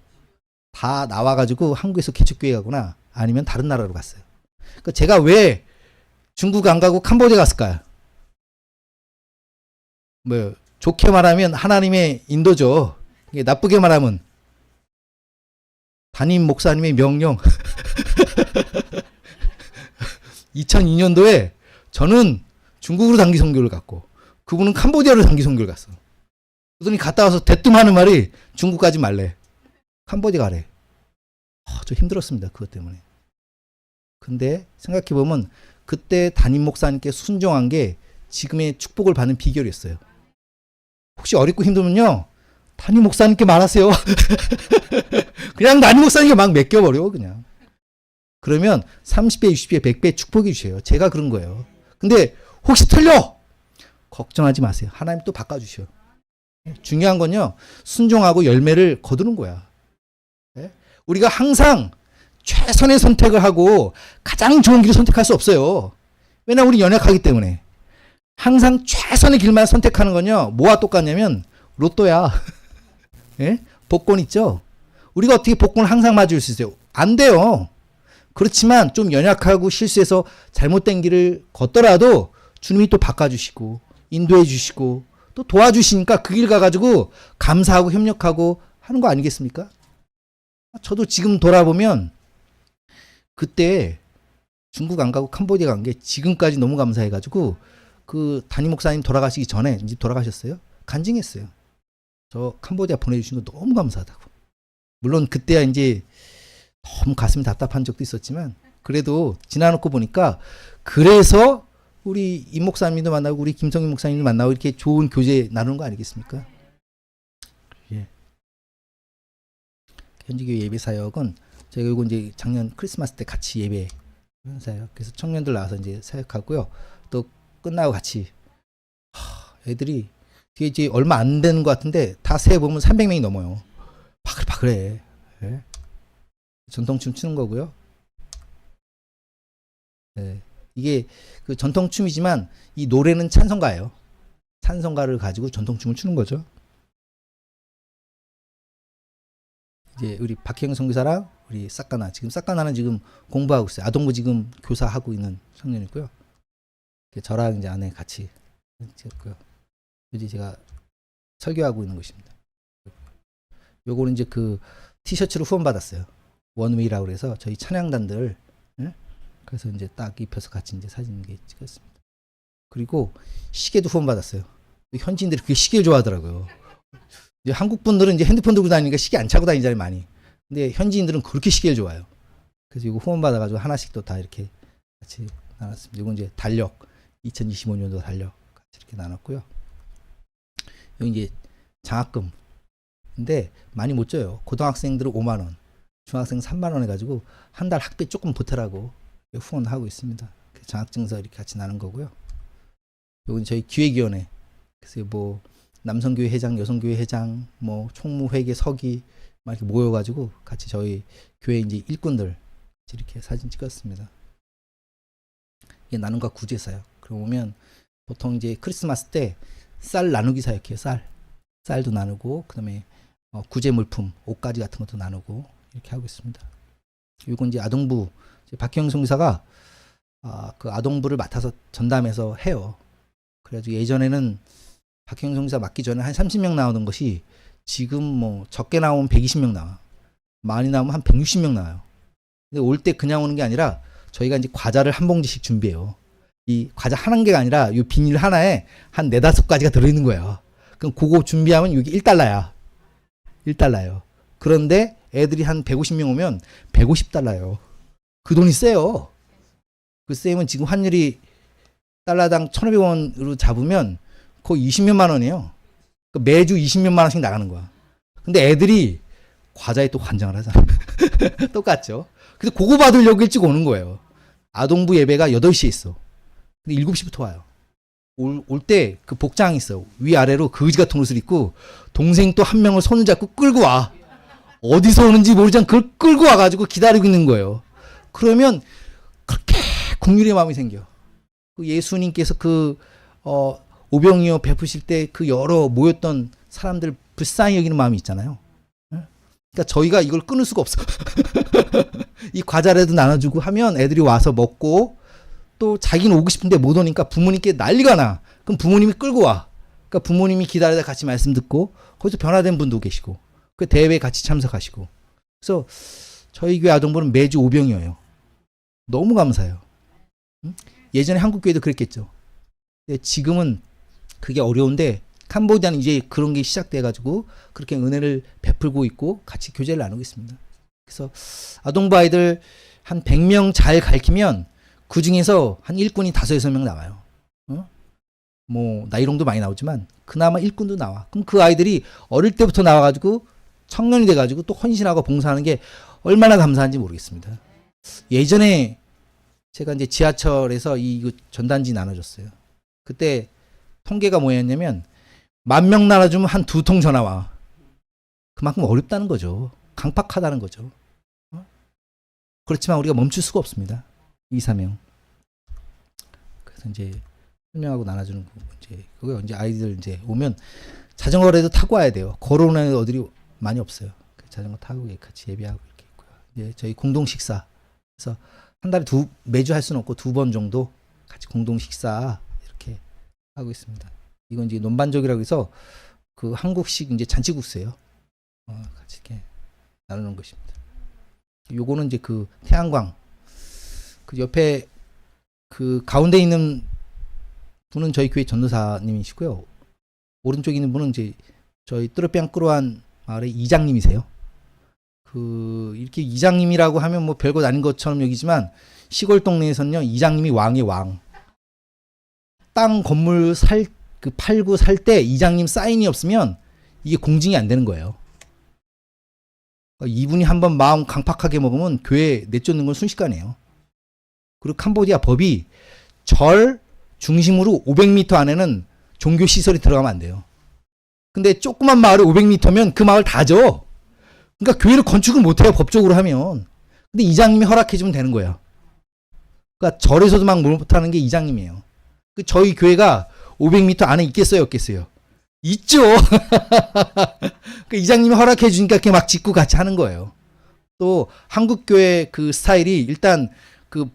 다 나와가지고 한국에서 개척교회 가거나 아니면 다른 나라로 갔어요. 그러니까 제가 왜 중국 안 가고 캄보디아 갔을까요? 뭐 좋게 말하면 하나님의 인도죠. 나쁘게 말하면 담임 목사님의 명령. 2002년도에 저는 중국으로 단기 선교를 갔고 그분은 캄보디아로 단기 선교를 갔어. 그러더니 갔다 와서 대뜸 하는 말이 중국 가지 말래. 캄보디아 가래. 좀 힘들었습니다. 그것 때문에. 근데 생각해보면 그때 담임 목사님께 순종한 게 지금의 축복을 받는 비결이었어요. 혹시 어렵고 힘들면요, 담임 목사님께 말하세요. 그냥 담임 목사님께 막 맡겨버려, 그냥. 그러면 30배, 60배, 100배 축복해 주셔요. 제가 그런 거예요. 근데 혹시 틀려! 걱정하지 마세요. 하나님 또 바꿔주셔요. 중요한 건요, 순종하고 열매를 거두는 거야. 우리가 항상 최선의 선택을 하고 가장 좋은 길을 선택할 수 없어요. 왜냐하면 우리 연약하기 때문에. 항상 최선의 길만 선택하는 건요, 뭐와 똑같냐면 로또야. 예? 복권 있죠? 우리가 어떻게 복권을 항상 맞을 수 있어요? 안 돼요. 그렇지만 좀 연약하고 실수해서 잘못된 길을 걷더라도 주님이 또 바꿔주시고 인도해 주시고 또 도와주시니까 그 길 가가지고 감사하고 협력하고 하는 거 아니겠습니까? 저도 지금 돌아보면 그때 중국 안 가고 캄보디아 간 게 지금까지 너무 감사해가지고 그 담임 목사님 돌아가시기 전에 이제 돌아가셨어요. 간증했어요. 저 캄보디아 보내주신 거 너무 감사하다고. 물론 그때야 이제 너무 가슴이 답답한 적도 있었지만 그래도 지나놓고 보니까 그래서 우리 임 목사님도 만나고 우리 김성인 목사님도 만나고 이렇게 좋은 교제 나누는 거 아니겠습니까? 예. 현지교회 예배 사역은 저희가 이거 이제 작년 크리스마스 때 같이 예배 사역. 그래서 청년들 나와서 이제 사역하고요. 또 끝나고 같이 애들이 뒤에 이제 얼마 안 되는 것 같은데 다 세 보면 300명이 넘어요. 바글바글해. 예. 전통춤 추는 거고요. 네. 이게 그 전통춤이지만 이 노래는 찬송가예요. 찬송가를 가지고 전통춤을 추는 거죠. 이제 우리 박혜영 선교사랑 우리 싹가나, 지금 싹가나는 지금 공부하고 있어요. 아동부 지금 교사하고 있는 청년이고요. 저랑 이제 아내 같이 찍었고요. 이제 제가 설교하고 있는 곳입니다. 요거는 이제 그 티셔츠를 후원 받았어요. 원웨이라고 그래서 저희 찬양단들, 예? 그래서 이제 딱 입혀서 같이 이제 사진 찍었습니다. 그리고 시계도 후원 받았어요. 현지인들이 그게 시계를 좋아하더라고요. 이제 한국 분들은 이제 핸드폰 들고 다니니까 시계 안 차고 다니잖아요, 많이. 근데 현지인들은 그렇게 시계를 좋아해요. 그래서 이거 후원 받아가지고 하나씩 또 다 이렇게 같이 나눴습니다. 이건 이제 달력, 2025년도 달력 같이 이렇게 나눴고요. 여기 이제 장학금. 근데 많이 못 줘요. 고등학생들은 5만 원, 중학생 3만 원 해가지고 한 달 학비 조금 보태라고 후원하고 있습니다. 장학증서 이렇게 같이 나눈 거고요. 이건 저희 기획위원회. 그래서 뭐 남성교회 회장, 여성교회 회장, 뭐 총무회계 서기 막 이렇게 모여가지고 같이 저희 교회 이제 일꾼들 이렇게 사진 찍었습니다. 이게 나눔과 구제 사역. 그러면 보통 이제 크리스마스 때 쌀 나누기 사역해요. 쌀도 나누고 그다음에 구제 물품, 옷가지 같은 것도 나누고 이렇게 하고 있습니다. 이건 이제 아동부 박형 성사가 그 아동부를 맡아서 전담해서 해요. 그래가지고 예전에는 박형 성사 맡기 전에 한 30명 나오는 것이 지금 뭐 적게 나오면 120명 나와. 많이 나오면 한 160명 나와요. 근데 올 때 그냥 오는 게 아니라 저희가 이제 과자를 한 봉지씩 준비해요. 이 과자 한 개가 아니라 이 비닐 하나에 한 4-5가지가 들어있는 거예요. 그럼 그거 준비하면 이게 1달러야. 1달러예요. 그런데 애들이 한 150명 오면 150달러예요. 그 돈이 세요. 그 세면 지금 환율이 달러당 1,500원으로 잡으면 거의 20몇만 원이에요. 매주 20몇만 원씩 나가는 거야. 근데 애들이 과자에 또 관장을 하잖아. 똑같죠? 그래서 그거 받으려고 일찍 오는 거예요. 아동부 예배가 8시에 있어. 근데 7시부터 와요. 올 때 그 복장이 있어. 위아래로 거지 같은 옷을 입고 동생 또 한 명을 손을 잡고 끌고 와. 어디서 오는지 모르지만 그걸 끌고 와가지고 기다리고 있는 거예요. 그러면 그렇게 긍휼의 마음이 생겨. 그 예수님께서 그 오병이어 베푸실 때 그 여러 모였던 사람들 불쌍히 여기는 마음이 있잖아요. 그러니까 저희가 이걸 끊을 수가 없어. 이 과자라도 나눠주고 하면 애들이 와서 먹고 또 자기는 오고 싶은데 못 오니까 부모님께 난리가 나. 그럼 부모님이 끌고 와. 그러니까 부모님이 기다리다 같이 말씀 듣고 거기서 변화된 분도 계시고 그 대회에 같이 참석하시고. 그래서 저희 교회 아동부는 매주 오병이어요. 너무 감사해요. 예전에 한국 교회도 그랬겠죠. 근데 지금은 그게 어려운데 캄보디아는 이제 그런 게 시작돼가지고 그렇게 은혜를 베풀고 있고 같이 교제를 나누고 있습니다. 그래서 아동부 아이들 한 100명 잘 가르치면 그 중에서 한 일꾼이 5-6명 나와요. 뭐 나이롱도 많이 나오지만 그나마 일꾼도 나와. 그럼 그 아이들이 어릴 때부터 나와가지고 청년이 돼가지고 또 헌신하고 봉사하는 게 얼마나 감사한지 모르겠습니다. 예전에 제가 이제 지하철에서 이 전단지 나눠줬어요. 그때 통계가 뭐였냐면 10,000명 나눠주면 한 2통 전화 와. 그만큼 어렵다는 거죠. 강팍하다는 거죠. 그렇지만 우리가 멈출 수가 없습니다. 이사명. 그래서 이제 설명하고 나눠주는 거 이제 그거 이제 아이들 이제 오면 자전거라도 타고 와야 돼요. 걸어오는 애들이 많이 없어요. 자전거 타고 같이 예배하고 이렇게 있고요. 이제 저희 공동 식사. 그래서 한 달에 매주 할 수는 없고 2번 정도 같이 공동 식사 이렇게 하고 있습니다. 이건 이제 논반족이라고 해서 그 한국식 이제 잔치국수예요. 같이 이렇게 나누는 것입니다. 요거는 이제 그 태양광 그 옆에 그 가운데 있는 분은 저희 교회 전도사님이시고요. 오른쪽에 있는 분은 이제 저희 뚜르뺑꾸루한 마을의 이장님이세요. 그 이렇게 이장님이라고 하면 뭐 별것 아닌 것처럼 여기지만 시골 동네에서는요 이장님이 왕의 왕. 땅 건물 팔고 살 때 이장님 사인이 없으면 이게 공증이 안 되는 거예요. 이분이 한번 마음 강팍하게 먹으면 교회 내쫓는 건 순식간이에요. 그리고 캄보디아 법이 절 중심으로 500m 안에는 종교 시설이 들어가면 안 돼요. 근데 조그만 마을에 500m면 그 마을 다 져. 그러니까 교회를 건축을 못해요, 법적으로 하면. 근데 이장님이 허락해주면 되는 거예요. 그러니까 절에서도 막 못하는 게 이장님이에요. 저희 교회가 500m 안에 있겠어요, 없겠어요? 있죠. 그 이장님이 허락해 주니까 이렇게 막 짓고 같이 하는 거예요. 또 한국 교회 그 스타일이 일단 그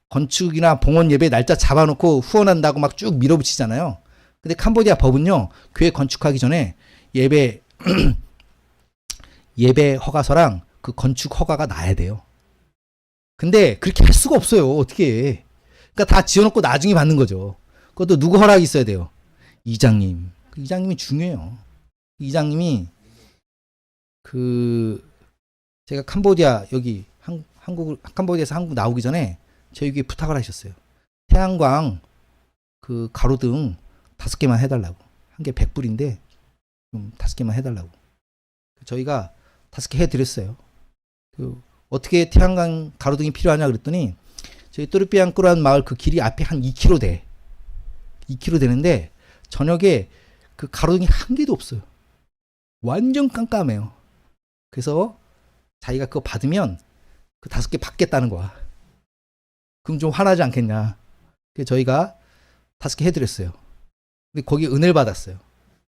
건축이나 봉헌 예배 날짜 잡아놓고 후원한다고 막 쭉 밀어붙이잖아요. 근데 캄보디아 법은요, 교회 건축하기 전에 예배 허가서랑 그 건축 허가가 나야 돼요. 근데 그렇게 할 수가 없어요. 어떻게 해. 그러니까 다 지어놓고 나중에 받는 거죠. 그것도 누구 허락이 있어야 돼요? 이장님. 그 이장님이 중요해요. 이장님이 제가 캄보디아 여기 캄보디아에서 한국 나오기 전에 저에게 부탁을 하셨어요. 태양광 그 가로등 5개만 해달라고. 한 개 100불인데 좀 5개만 해달라고. 저희가 5개 해드렸어요. 어떻게 태양광 가로등이 필요하냐 그랬더니 저희 또르비앙꾸란 마을 그 길이 앞에 한 2km 돼. 2km 되는데 저녁에 그 가로등이 한 개도 없어요. 완전 깜깜해요. 그래서 자기가 그거 받으면 그 5개 받겠다는 거야. 그럼 좀 화나지 않겠냐. 그래서 저희가 5개 해드렸어요. 근데 거기 은혜를 받았어요.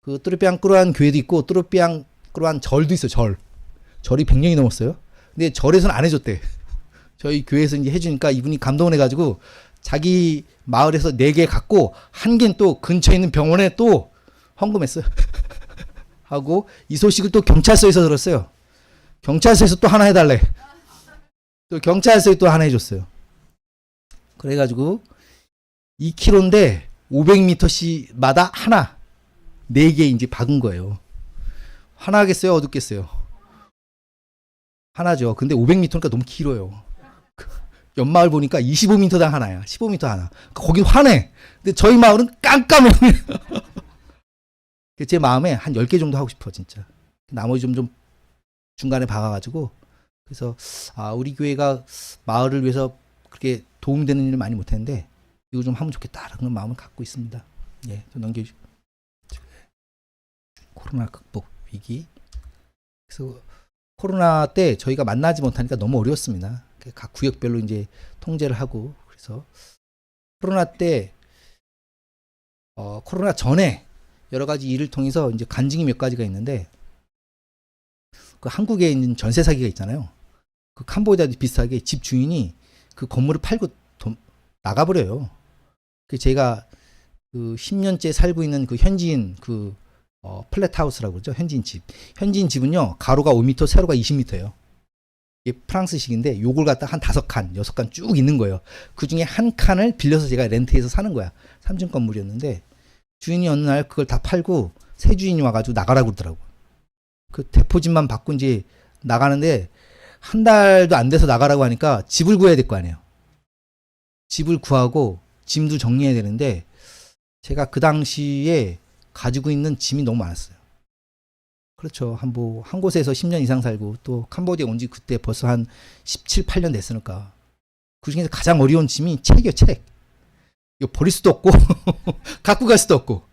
그 뚜르비앙꾸란 교회도 있고 뚜르비앙꾸란 절도 있어요. 절이 100년이 넘었어요. 근데 절에서는 안 해줬대. 저희 교회에서 이제 해주니까 이분이 감동을 해가지고 자기 마을에서 4개 갖고 한 개는 또 근처에 있는 병원에 또 헌금했어요. 하고 이 소식을 또 경찰서에서 들었어요. 경찰서에서 또 하나 해달래. 또 경찰서에 또 하나 해줬어요. 그래가지고 2km인데 500m마다 하나 4개 이제 박은 거예요. 하나겠어요? 어둡겠어요? 하나죠. 근데 500m니까 너무 길어요. 옆마을 보니까 25m당 하나야. 15m 하나. 거기 화내. 근데 저희 마을은 깜깜해. 제 마음에 한 10개 정도 하고 싶어, 진짜. 나머지 좀 중간에 박아가지고. 그래서, 우리 교회가 마을을 위해서 그렇게 도움되는 일을 많이 못했는데, 이거 좀 하면 좋겠다라는 그런 마음을 갖고 있습니다. 예, 좀 넘겨주시고. 코로나 극복 위기. 그래서 코로나 때 저희가 만나지 못하니까 너무 어려웠습니다. 각 구역별로 이제 통제를 하고, 그래서 코로나 때, 코로나 전에 여러 가지 일을 통해서 이제 간증이 몇 가지가 있는데, 그 한국에 있는 전세 사기가 있잖아요. 그 캄보디아도 비슷하게 집 주인이 그 건물을 팔고 나가버려요. 그 제가 그 10년째 살고 있는 그 현지인 플랫하우스라고 그러죠. 현지인 집. 현지인 집은요, 가로가 5m, 세로가 20m예요. 이게 프랑스식인데 요걸 갖다 한 5칸, 6칸 쭉 있는 거예요. 그 중에 한 칸을 빌려서 제가 렌트해서 사는 거야. 3층 건물이었는데 주인이 어느 날 그걸 다 팔고 새 주인이 와가지고 나가라고 그러더라고. 그 대포집만 받고 이제 나가는데 한 달도 안 돼서 나가라고 하니까 집을 구해야 될 거 아니에요. 집을 구하고 짐도 정리해야 되는데 제가 그 당시에 가지고 있는 짐이 너무 많았어요. 그렇죠. 한 곳에서 10년 이상 살고 또 캄보디아 온 지 그때 벌써 한 17, 8년 됐으니까. 그 중에서 가장 어려운 짐이 책이요, 책. 이거 버릴 수도 없고, 갖고 갈 수도 없고.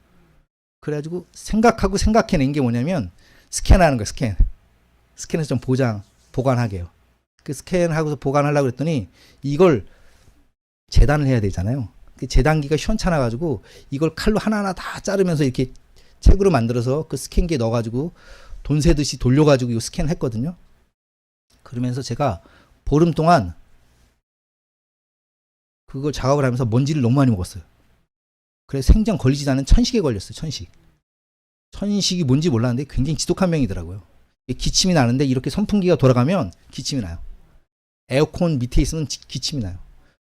그래가지고 생각해낸 게 뭐냐면 스캔하는 거예요, 스캔. 스캔해서 좀 보관하게요. 그 스캔하고서 보관하려고 그랬더니 이걸 재단을 해야 되잖아요. 그 재단기가 시원찮아가지고 이걸 칼로 하나하나 다 자르면서 이렇게 책으로 만들어서 그 스캔기에 넣어가지고 돈 세듯이 돌려가지고 이거 스캔을 했거든요. 그러면서 제가 보름 동안 그걸 작업을 하면서 먼지를 너무 많이 먹었어요. 그래서 생전 걸리지 않은 천식에 걸렸어요. 천식. 천식이 뭔지 몰랐는데 굉장히 지독한 병이더라고요. 기침이 나는데 이렇게 선풍기가 돌아가면 기침이 나요. 에어컨 밑에 있으면 기침이 나요.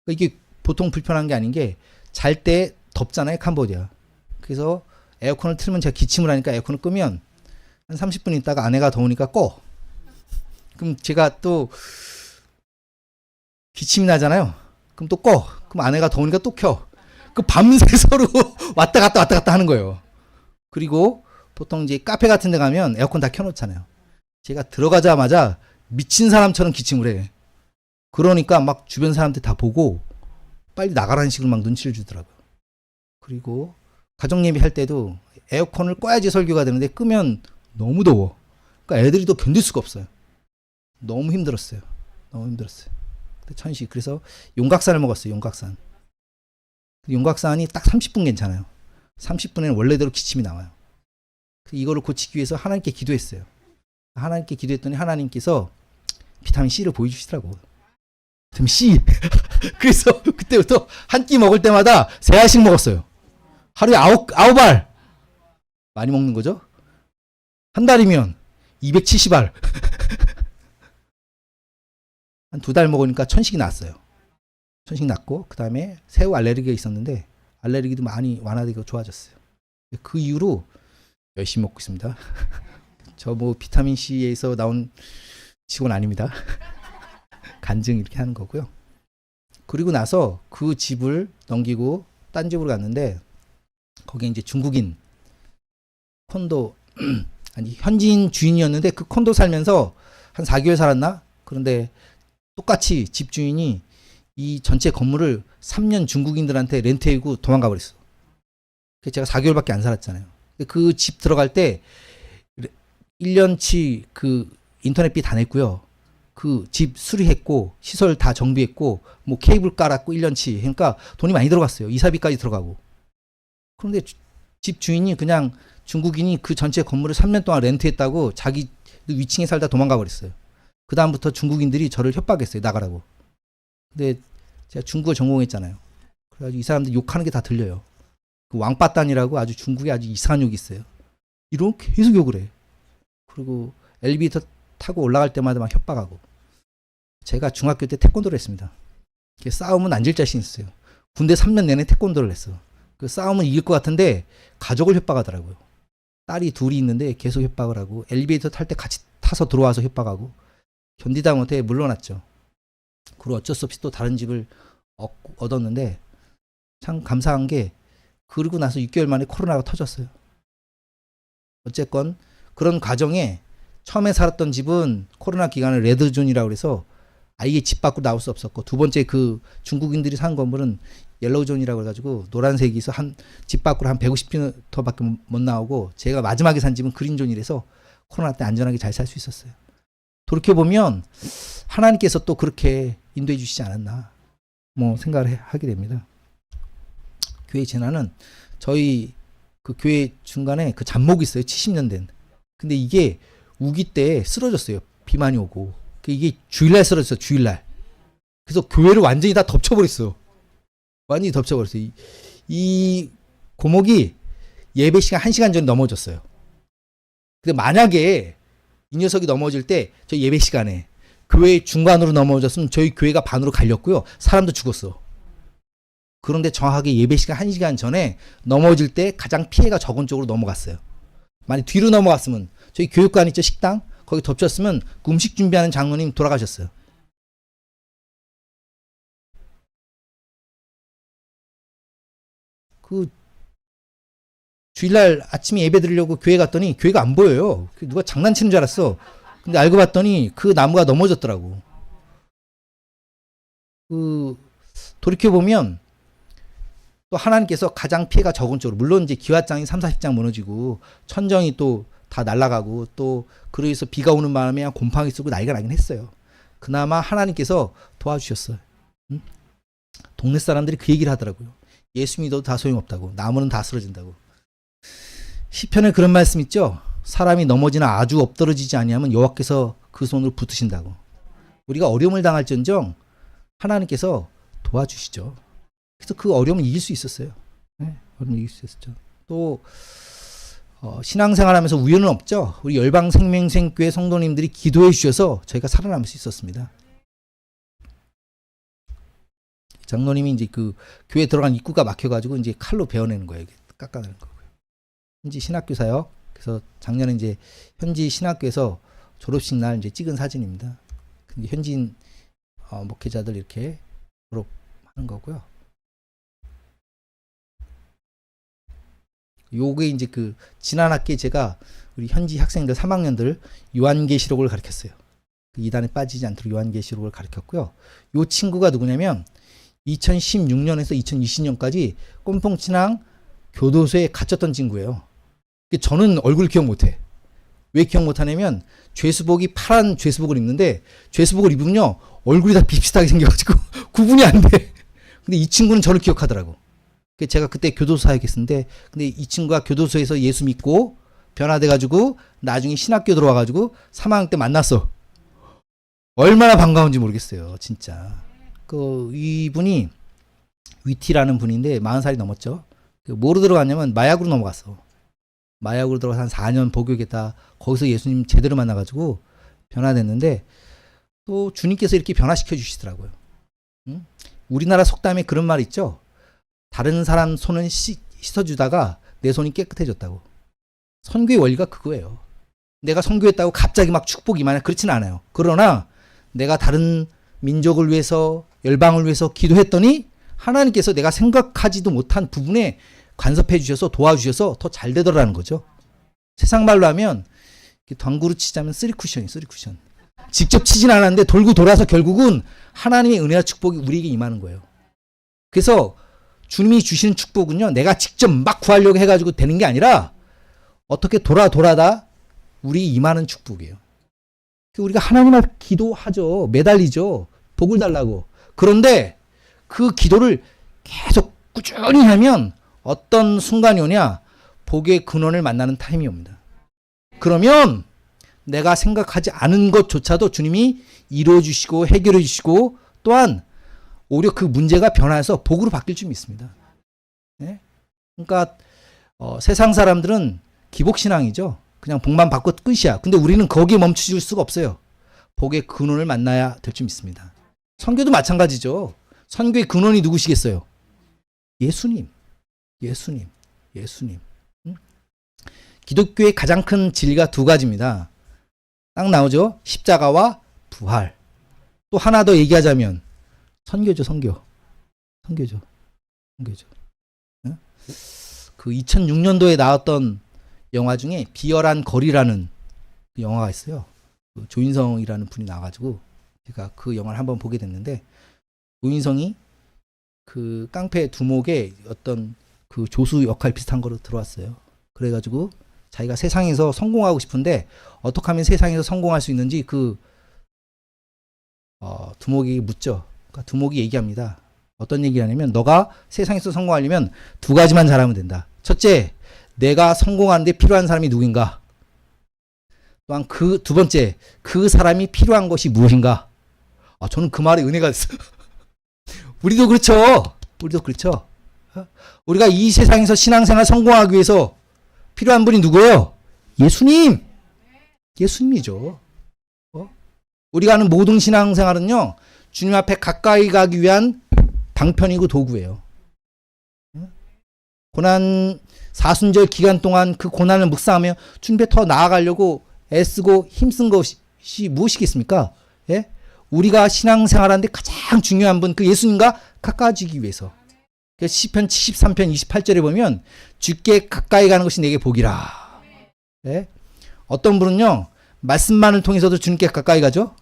이게 보통 불편한 게 아닌 게 잘 때 덥잖아요, 캄보디아. 그래서 에어컨을 틀면 제가 기침을 하니까 에어컨을 끄면 한 30분 있다가 아내가 더우니까 꺼. 그럼 제가 또 기침이 나잖아요. 그럼 또 꺼. 그럼 아내가 더우니까 또 켜. 그 밤새 서로 왔다 갔다 하는 거예요. 그리고 보통 이제 카페 같은 데 가면 에어컨 다 켜놓잖아요. 제가 들어가자마자 미친 사람처럼 기침을 해. 그러니까 막 주변 사람들 다 보고 빨리 나가라는 식으로 막 눈치를 주더라고요. 그리고 가정 예비 할 때도 에어컨을 꺼야지 설교가 되는데 끄면 너무 더워. 그러니까 애들이 또 견딜 수가 없어요. 너무 힘들었어요. 너무 힘들었어요. 천식. 그래서 용각산을 먹었어요. 용각산. 용각산이 딱 30분 괜찮아요. 30분에는 원래대로 기침이 나와요. 이거를 고치기 위해서 하나님께 기도했어요. 하나님께 기도했더니 하나님께서 비타민 C를 보여주시더라고요. 비타민 C. 그래서 그때부터 한 끼 먹을 때마다 3알씩 먹었어요. 하루에 9알. 많이 먹는 거죠? 한 달이면 270알. 한 2달 먹으니까 천식이 났어요. 천식 났고 그 다음에 새우 알레르기가 있었는데 알레르기도 많이 완화되고 좋아졌어요. 그 이후로 열심히 먹고 있습니다. 저 뭐 비타민 C에서 나온 직원 아닙니다. 간증 이렇게 하는 거고요. 그리고 나서 그 집을 넘기고 딴 집으로 갔는데 거기 이제 중국인 콘도 아니 현지인 주인이었는데 그 콘도 살면서 한 4개월 살았나? 그런데 똑같이 집 주인이 이 전체 건물을 3년 중국인들한테 렌트해고 도망가 버렸어. 제가 4개월밖에 안 살았잖아요. 그 집 들어갈 때 1년치 그 인터넷비 다 냈고요. 그 집 수리했고 시설 다 정비했고 뭐 케이블 깔았고 1년치. 그러니까 돈이 많이 들어갔어요. 이사비까지 들어가고. 그런데 집 주인이 그냥 중국인이 그 전체 건물을 3년 동안 렌트했다고 자기 위층에 살다 도망가 버렸어요. 그 다음부터 중국인들이 저를 협박했어요. 나가라고. 근데 제가 중국어 전공했잖아요. 그래가지고 이 사람들 욕하는 게 다 들려요. 그 왕빠딴이라고 아주 중국에 아주 이상한 욕이 있어요. 이러면 계속 욕을 해. 그리고 엘리베이터 타고 올라갈 때마다 막 협박하고. 제가 중학교 때 태권도를 했습니다. 싸움은 앉을 자신 있어요. 군대 3년 내내 태권도를 했어. 그 싸움은 이길 것 같은데 가족을 협박하더라고요. 딸이 둘이 있는데 계속 협박을 하고 엘리베이터 탈 때 같이 타서 들어와서 협박하고 견디다 못해 물러났죠. 그리고 어쩔 수 없이 또 다른 집을 얻었는데 참 감사한 게 그러고 나서 6개월 만에 코로나가 터졌어요. 어쨌건 그런 과정에 처음에 살았던 집은 코로나 기간에 레드존이라고 해서 아예 집 밖으로 나올 수 없었고 두 번째 그 중국인들이 산 건물은 옐로우존이라고 해가지고 노란색이서 한 집 밖으로 한 150m밖에 못 나오고 제가 마지막에 산 집은 그린존이라서 코로나 때 안전하게 잘 살 수 있었어요. 돌이켜보면 하나님께서 또 그렇게 인도해 주시지 않았나 뭐 생각을 하게 됩니다. 교회 재난은 저희 그 교회 중간에 그 잡목이 있어요. 70년 된. 근데 이게 우기 때 쓰러졌어요. 비 많이 오고. 이게 주일날 쓰러졌어. 주일날. 그래서 교회를 완전히 다 덮쳐버렸어. 완전히 덮쳐버렸어요. 이 고목이 예배 시간 1시간 전에 넘어졌어요. 근데 만약에 이 녀석이 넘어질 때 저 예배 시간에 교회 중간으로 넘어졌으면 저희 교회가 반으로 갈렸고요. 사람도 죽었어. 그런데 정확하게 예배 시간 1시간 전에 넘어질 때 가장 피해가 적은 쪽으로 넘어갔어요. 만약 뒤로 넘어갔으면 저희 교육관 있죠, 식당? 거기 덮쳤으면 그 음식 준비하는 장로님 돌아가셨어요. 그 주일날 아침에 예배 드리려고 교회 갔더니 교회가 안 보여요. 누가 장난치는 줄 알았어. 근데 알고 봤더니 그 나무가 넘어졌더라고. 돌이켜보면 또 하나님께서 가장 피해가 적은 쪽으로, 물론 이제 기와장이 3, 40장 무너지고 천정이 또 다 날아가고 또 그래서 비가 오는 바람에 곰팡이 쓰고 난리가 나긴 했어요. 그나마 하나님께서 도와주셨어요. 응? 동네 사람들이 그 얘기를 하더라고요. 예수 믿어도 다 소용없다고. 나무는 다 쓰러진다고. 시편에 그런 말씀 있죠. 사람이 넘어지나 아주 엎드러지지 아니하면 여호와께서 그 손으로 붙으신다고. 우리가 어려움을 당할지언정 하나님께서 도와주시죠. 그래서 그 어려움을 이길 수 있었어요. 네, 어려움을 이길 수 있었죠. 또 신앙생활하면서 우연은 없죠. 우리 열방생명생교회 성도님들이 기도해 주셔서 저희가 살아남을 수 있었습니다. 장로님이 이제 그 교회 들어간 입구가 막혀가지고 이제 칼로 베어내는 거예요. 깎아내는 거고요. 현지 신학교사요. 그래서 작년에 이제 현지 신학교에서 졸업식 날 이제 찍은 사진입니다. 현지인 목회자들 이렇게 졸업하는 거고요. 요게 이제 그 지난 학기에 제가 우리 현지 학생들 3학년들 요한계시록을 가르쳤어요. 그 이단에 빠지지 않도록 요한계시록을 가르쳤고요. 요 친구가 누구냐면 2016년에서 2020년까지 꼼봉친항 교도소에 갇혔던 친구예요. 저는 얼굴 기억 못해. 왜 기억 못하냐면 죄수복이 파란 죄수복을 입는데 죄수복을 입으면요 얼굴이 다 비슷하게 생겨가지고 구분이 안 돼. 근데 이 친구는 저를 기억하더라고. 제가 그때 교도소 사역했었는데 근데 이 친구가 교도소에서 예수 믿고 변화돼가지고 나중에 신학교 들어와가지고 3학년 때 만났어. 얼마나 반가운지 모르겠어요. 진짜. 이분이 위티라는 분인데 40살이 넘었죠. 뭐로 들어갔냐면 마약으로 넘어갔어. 마약으로 들어가서 한 4년 복역했다. 거기서 예수님 제대로 만나가지고 변화됐는데 또 주님께서 이렇게 변화시켜 주시더라고요. 응? 우리나라 속담에 그런 말 있죠. 다른 사람 손은 씻어주다가 내 손이 깨끗해졌다고. 선교의 원리가 그거예요. 내가 선교했다고 갑자기 막 축복이 많아 그렇지는 않아요. 그러나 내가 다른 민족을 위해서 열방을 위해서 기도했더니 하나님께서 내가 생각하지도 못한 부분에 간섭해 주셔서 도와주셔서 더 잘 되더라는 거죠. 세상 말로 하면 당구로 치자면 쓰리쿠션이에요. 쓰리쿠션. 직접 치진 않았는데 돌고 돌아서 결국은 하나님의 은혜와 축복이 우리에게 임하는 거예요. 그래서 주님이 주시는 축복은요. 내가 직접 막 구하려고 해가지고 되는 게 아니라 어떻게 돌아다 우리 임하는 축복이에요. 우리가 하나님 앞에 기도하죠. 매달리죠. 복을 달라고. 그런데 그 기도를 계속 꾸준히 하면 어떤 순간이 오냐? 복의 근원을 만나는 타임이 옵니다. 그러면 내가 생각하지 않은 것조차도 주님이 이루어 주시고 해결해 주시고 또한 오히려 그 문제가 변화해서 복으로 바뀔 줄 믿습니다. 네? 그러니까 세상 사람들은 기복신앙이죠. 그냥 복만 받고 끝이야. 근데 우리는 거기에 멈춰줄 수가 없어요. 복의 근원을 만나야 될 줄 믿습니다. 선교도 마찬가지죠. 선교의 근원이 누구시겠어요? 예수님. 응? 기독교의 가장 큰 진리가 두 가지입니다. 딱 나오죠. 십자가와 부활. 또 하나 더 얘기하자면 선교죠. 응? 그 2006년도에 나왔던 영화 중에 비열한 거리라는 영화가 있어요. 그 조인성이라는 분이 나와가지고 제가 그 영화를 한번 보게 됐는데 조인성이 그 깡패 두목의 어떤 그 조수 역할 비슷한 거로 들어왔어요. 그래가지고 자기가 세상에서 성공하고 싶은데 어떻게 하면 세상에서 성공할 수 있는지 두목이 묻죠. 그러니까 두목이 얘기합니다. 어떤 얘기를 하냐면 너가 세상에서 성공하려면 두 가지만 잘하면 된다. 첫째, 내가 성공하는데 필요한 사람이 누구인가? 또한 그 두 번째, 그 사람이 필요한 것이 무엇인가? 저는 그 말에 은혜가 됐어요. 우리도 그렇죠. 우리가 이 세상에서 신앙생활 성공하기 위해서 필요한 분이 누구예요? 예수님이죠. 우리가 하는 모든 신앙생활은요. 주님 앞에 가까이 가기 위한 방편이고 도구예요. 고난 사순절 기간 동안 그 고난을 묵상하며 주님 앞에 더 나아가려고 애쓰고 힘쓴 것이 무엇이겠습니까? 예? 우리가 신앙생활하는데 가장 중요한 분 그 예수님과 가까워지기 위해서. 시편 73편 28절에 보면 주께 가까이 가는 것이 내게 복이라. 네? 어떤 분은요 말씀만을 통해서도 주님께 가까이 가죠.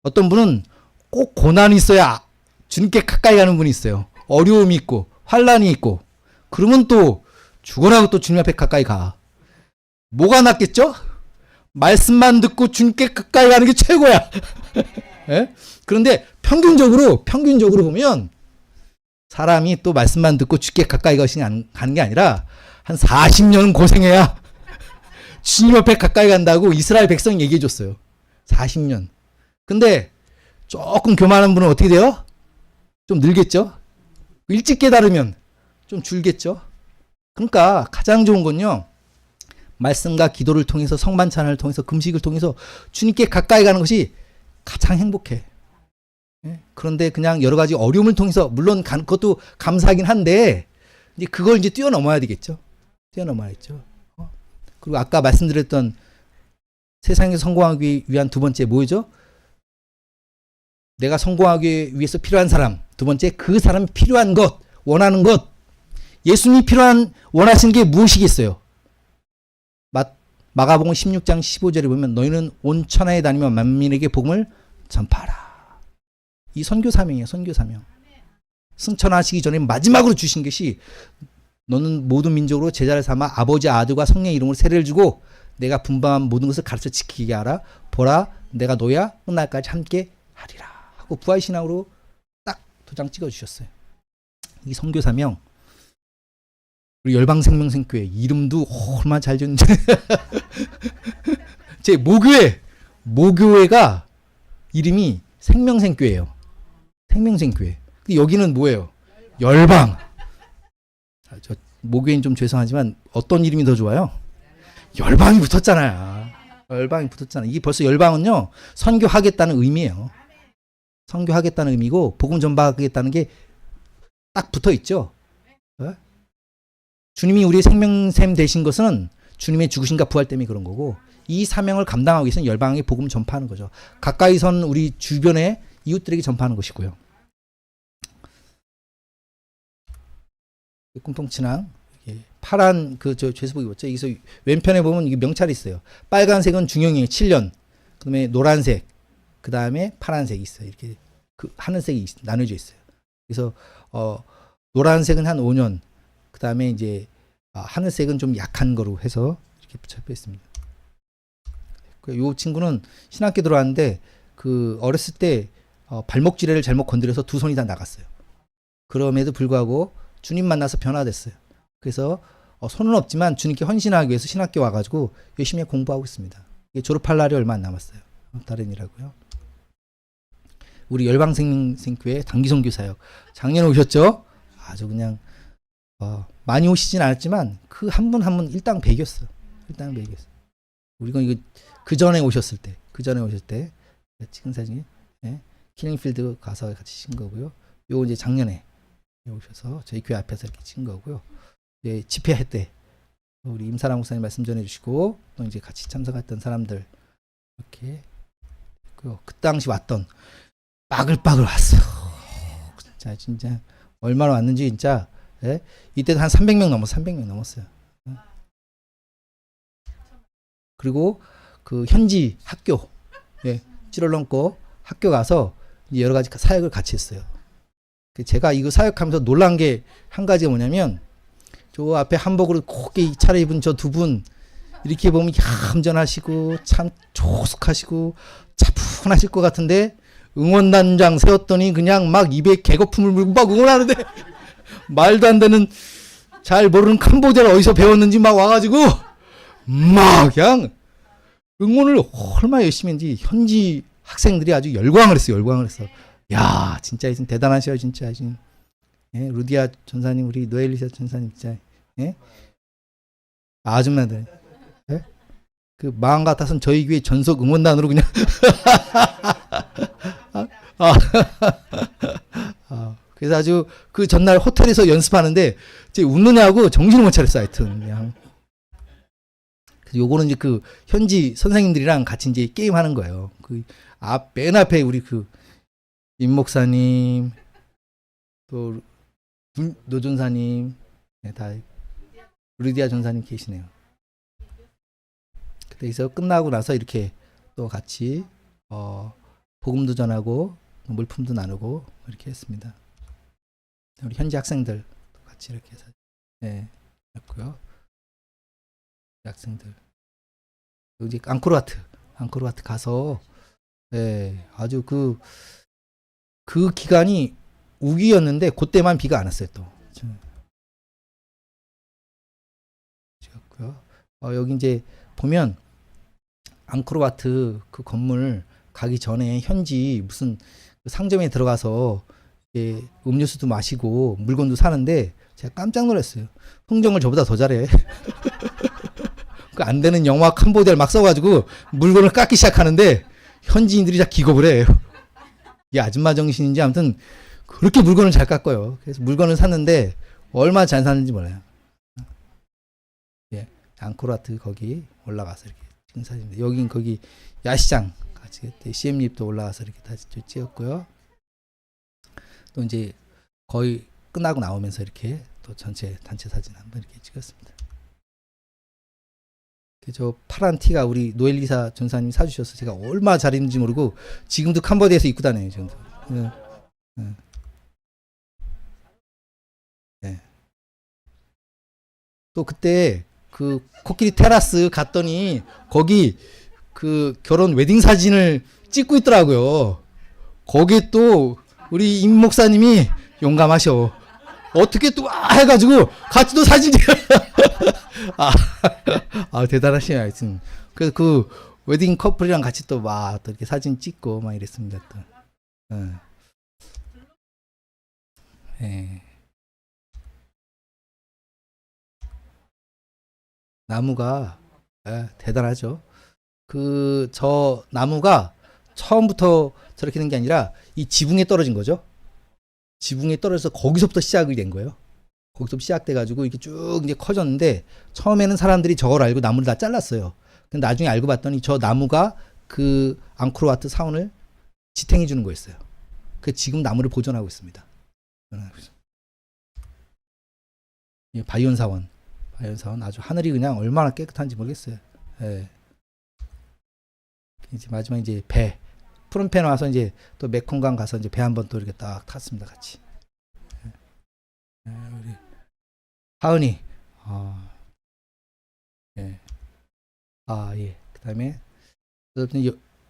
어떤 분은 꼭 고난이 있어야 주님께 가까이 가는 분이 있어요. 어려움이 있고 환란이 있고 그러면 또 죽어라고 또 주님 앞에 가까이 가. 뭐가 낫겠죠? 말씀만 듣고 주님께 가까이 가는 게 최고야. 네? 그런데 평균적으로 보면 사람이 또 말씀만 듣고 주께 가까이 가는 게 아니라 한 40년은 고생해야 주님 앞에 가까이 간다고 이스라엘 백성이 얘기해 줬어요. 40년. 근데 조금 교만한 분은 어떻게 돼요? 좀 늘겠죠? 일찍 깨달으면 좀 줄겠죠? 그러니까 가장 좋은 건요. 말씀과 기도를 통해서 성만찬을 통해서 금식을 통해서 주님께 가까이 가는 것이 가장 행복해. 그런데 그냥 여러 가지 어려움을 통해서 물론 그것도 감사하긴 한데 이제 그걸 이제 뛰어넘어야 되겠죠. 뛰어넘어야겠죠. 그리고 아까 말씀드렸던 세상에서 성공하기 위한 두 번째 뭐죠? 내가 성공하기 위해서 필요한 사람. 두 번째 그 사람이 필요한 것, 원하는 것. 예수님이 원하시는 게 무엇이겠어요? 마가복음 16장 15절에 보면 너희는 온 천하에 다니며 만민에게 복음을 전파하라. 이 선교 사명이에요. 선교 사명. 승천하시기 전에 마지막으로 주신 것이 너는 모든 민족으로 제자를 삼아 아버지 아들과 성령의 이름으로 세례를 주고 내가 분방한 모든 것을 가르쳐 지키게 하라. 보라 내가 너야 끝날까지 함께 하리라 하고 부활신앙으로 딱 도장 찍어주셨어요. 이 선교 사명 우리 열방생명생교회 이름도 얼마나 잘 지었는지 제 모교회가 이름이 생명생교회예요. 생명생교회. 여기는 뭐예요? 열방. 저 모교인 좀 죄송하지만 어떤 이름이 더 좋아요? 열방이 붙었잖아요. 열방이 붙었잖아요. 이게 벌써 열방은요 선교하겠다는 의미예요. 선교하겠다는 의미고 복음 전파하겠다는 게 딱 붙어 있죠. 네? 주님이 우리의 생명샘 되신 것은 주님의 죽으심과 부활 때문에 그런 거고 이 사명을 감당하기 위해서는 열방에 복음 전파하는 거죠. 가까이 선 우리 주변의 이웃들에게 전파하는 것이고요. 꿈통치낭 파란 저 죄수복 입었죠. 여기서 왼편에 보면 이게 명찰이 있어요. 빨간색은 중형이에요. 7년. 그다음에 노란색, 그다음에 파란색이 있어요. 이렇게 하늘색이 나눠져 있어요. 그래서 노란색은 한 5년. 그다음에 이제 하늘색은 좀 약한 거로 해서 이렇게 붙여 있습니다. 이 친구는 신학교 들어왔는데 어렸을 때 발목지레를 잘못 건드려서 두 손이 다 나갔어요. 그럼에도 불구하고 주님 만나서 변화됐어요. 그래서 손은 없지만 주님께 헌신하기 위해서 신학교 와가지고 열심히 공부하고 있습니다. 졸업할 날이 얼마 안 남았어요. 다른 일하고요. 우리 열방생명교회 단기선교사역 작년에 오셨죠? 아주 그냥 많이 오시진 않았지만 그 한 분 한 분 일당 100이었어. 일당 100이었어. 우리가 이거 그 전에 오셨을 때 찍은 사진이 킬링필드 가서 같이 찍은 거고요. 요거 이제 작년에 오셔서 저희 교회 앞에서 이렇게 찍은 거고요. 이제 집회할 때 우리 임사랑 목사님 말씀 전해주시고 또 이제 같이 참석했던 사람들 이렇게 그 당시 왔던 빠글빠글 왔어. 진짜 얼마나 왔는지 진짜 이때도 한 300명 넘었어요. 그리고 그 현지 학교 찌를 넘고 학교 가서 여러 가지 사역을 같이 했어요. 제가 이거 사역하면서 놀란 게 한 가지가 뭐냐면 저 앞에 한복으로 곱게 차려입은 저 두 분 이렇게 보면 얌전하시고 참 조숙하시고 차분하실 것 같은데 응원단장 세웠더니 그냥 막 입에 개거품을 물고 막 응원하는데 말도 안 되는 잘 모르는 캄보디아를 어디서 배웠는지 막 와가지고 막 그냥 응원을 얼마나 열심히 했는지 현지 학생들이 아주 열광을 했어. 야 진짜 대단하셔요 진짜. 루디아 전사님 우리 노엘리사 전사님 진짜 아줌마들 그 마음 같아서는 저희 교회 전속 응원단으로 그냥 그래서 아주 그 전날 호텔에서 연습하는데 웃느냐고 정신을 못 차렸어. 하여튼 그냥 요거는 이제 그 현지 선생님들이랑 같이 이제 게임하는 거예요. 맨 앞에 우리 임 목사님 또 노전사님, 네, 다 루디아 전사님 계시네요. 그래서 끝나고 나서 이렇게 또 같이 복음도 전하고 물품도 나누고 이렇게 했습니다. 우리 현지 학생들 같이 이렇게 해서 네, 했고요. 학생들 이제 앙코르와트 가서 네, 아주 그 기간이 우기였는데 그때만 비가 안 왔어요 또. 여기 이제 보면 앙코르와트 그 건물 가기 전에 현지 무슨 상점에 들어가서 음료수도 마시고 물건도 사는데 제가 깜짝 놀랐어요. 흥정을 저보다 더 잘해. 그 안 되는 영화 캄보디아를 막 써가지고 물건을 깎기 시작하는데 현지인들이 다 기겁을 해요. 이게 아줌마 정신인지 아무튼 그렇게 물건을 잘 깎아요. 그래서 물건을 샀는데 얼마나 잘 샀는지 몰라요. 예, 앙코르와트 거기 올라가서 이렇게 찍은 사진입니다. 여긴 거기 야시장 같이 CM립도 올라가서 이렇게 다시 찍었고요. 또 이제 거의 끝나고 나오면서 이렇게 또 전체 단체 사진 한번 이렇게 찍었습니다. 저 파란 티가 우리 노엘리사 전사님 사주셔서 제가 얼마나 잘 입는지 모르고 지금도 캄보디아에서 입고 다녀요. 지금도. 네. 네. 네. 또 그때 그 코끼리 테라스 갔더니 거기 그 결혼 웨딩 사진을 찍고 있더라고요. 거기에 또 우리 임 목사님이 용감하셔. 어떻게 또 해가지고 같이 또 사진 찍어. 대단하시네요. 하여튼 그래서 그 웨딩 커플이랑 같이 또 막 또 이렇게 사진 찍고 막 이랬습니다. 또. 네. 나무가 대단하죠. 저 나무가 처음부터 저렇게 된 게 아니라 이 지붕에 떨어진 거죠. 지붕에 떨어져서 거기서부터 시작이 된 거예요. 거기서 시작돼 가지고 이렇게 쭉 이제 커졌는데 처음에는 사람들이 저걸 알고 나무를 다 잘랐어요. 근데 나중에 알고 봤더니 저 나무가 그 앙코르와트 사원을 지탱해 주는 거였어요. 그 지금 나무를 보존하고 있습니다. 바이온 사원 아주 하늘이 그냥 얼마나 깨끗한지 모르겠어요. 예. 이제 마지막 이제 배 푸른펜 와서 이제 또 메콩강 가서 이제 배 한번 또 이렇게 딱 탔습니다. 같이. 우리 하은이 예. 예. 그다음에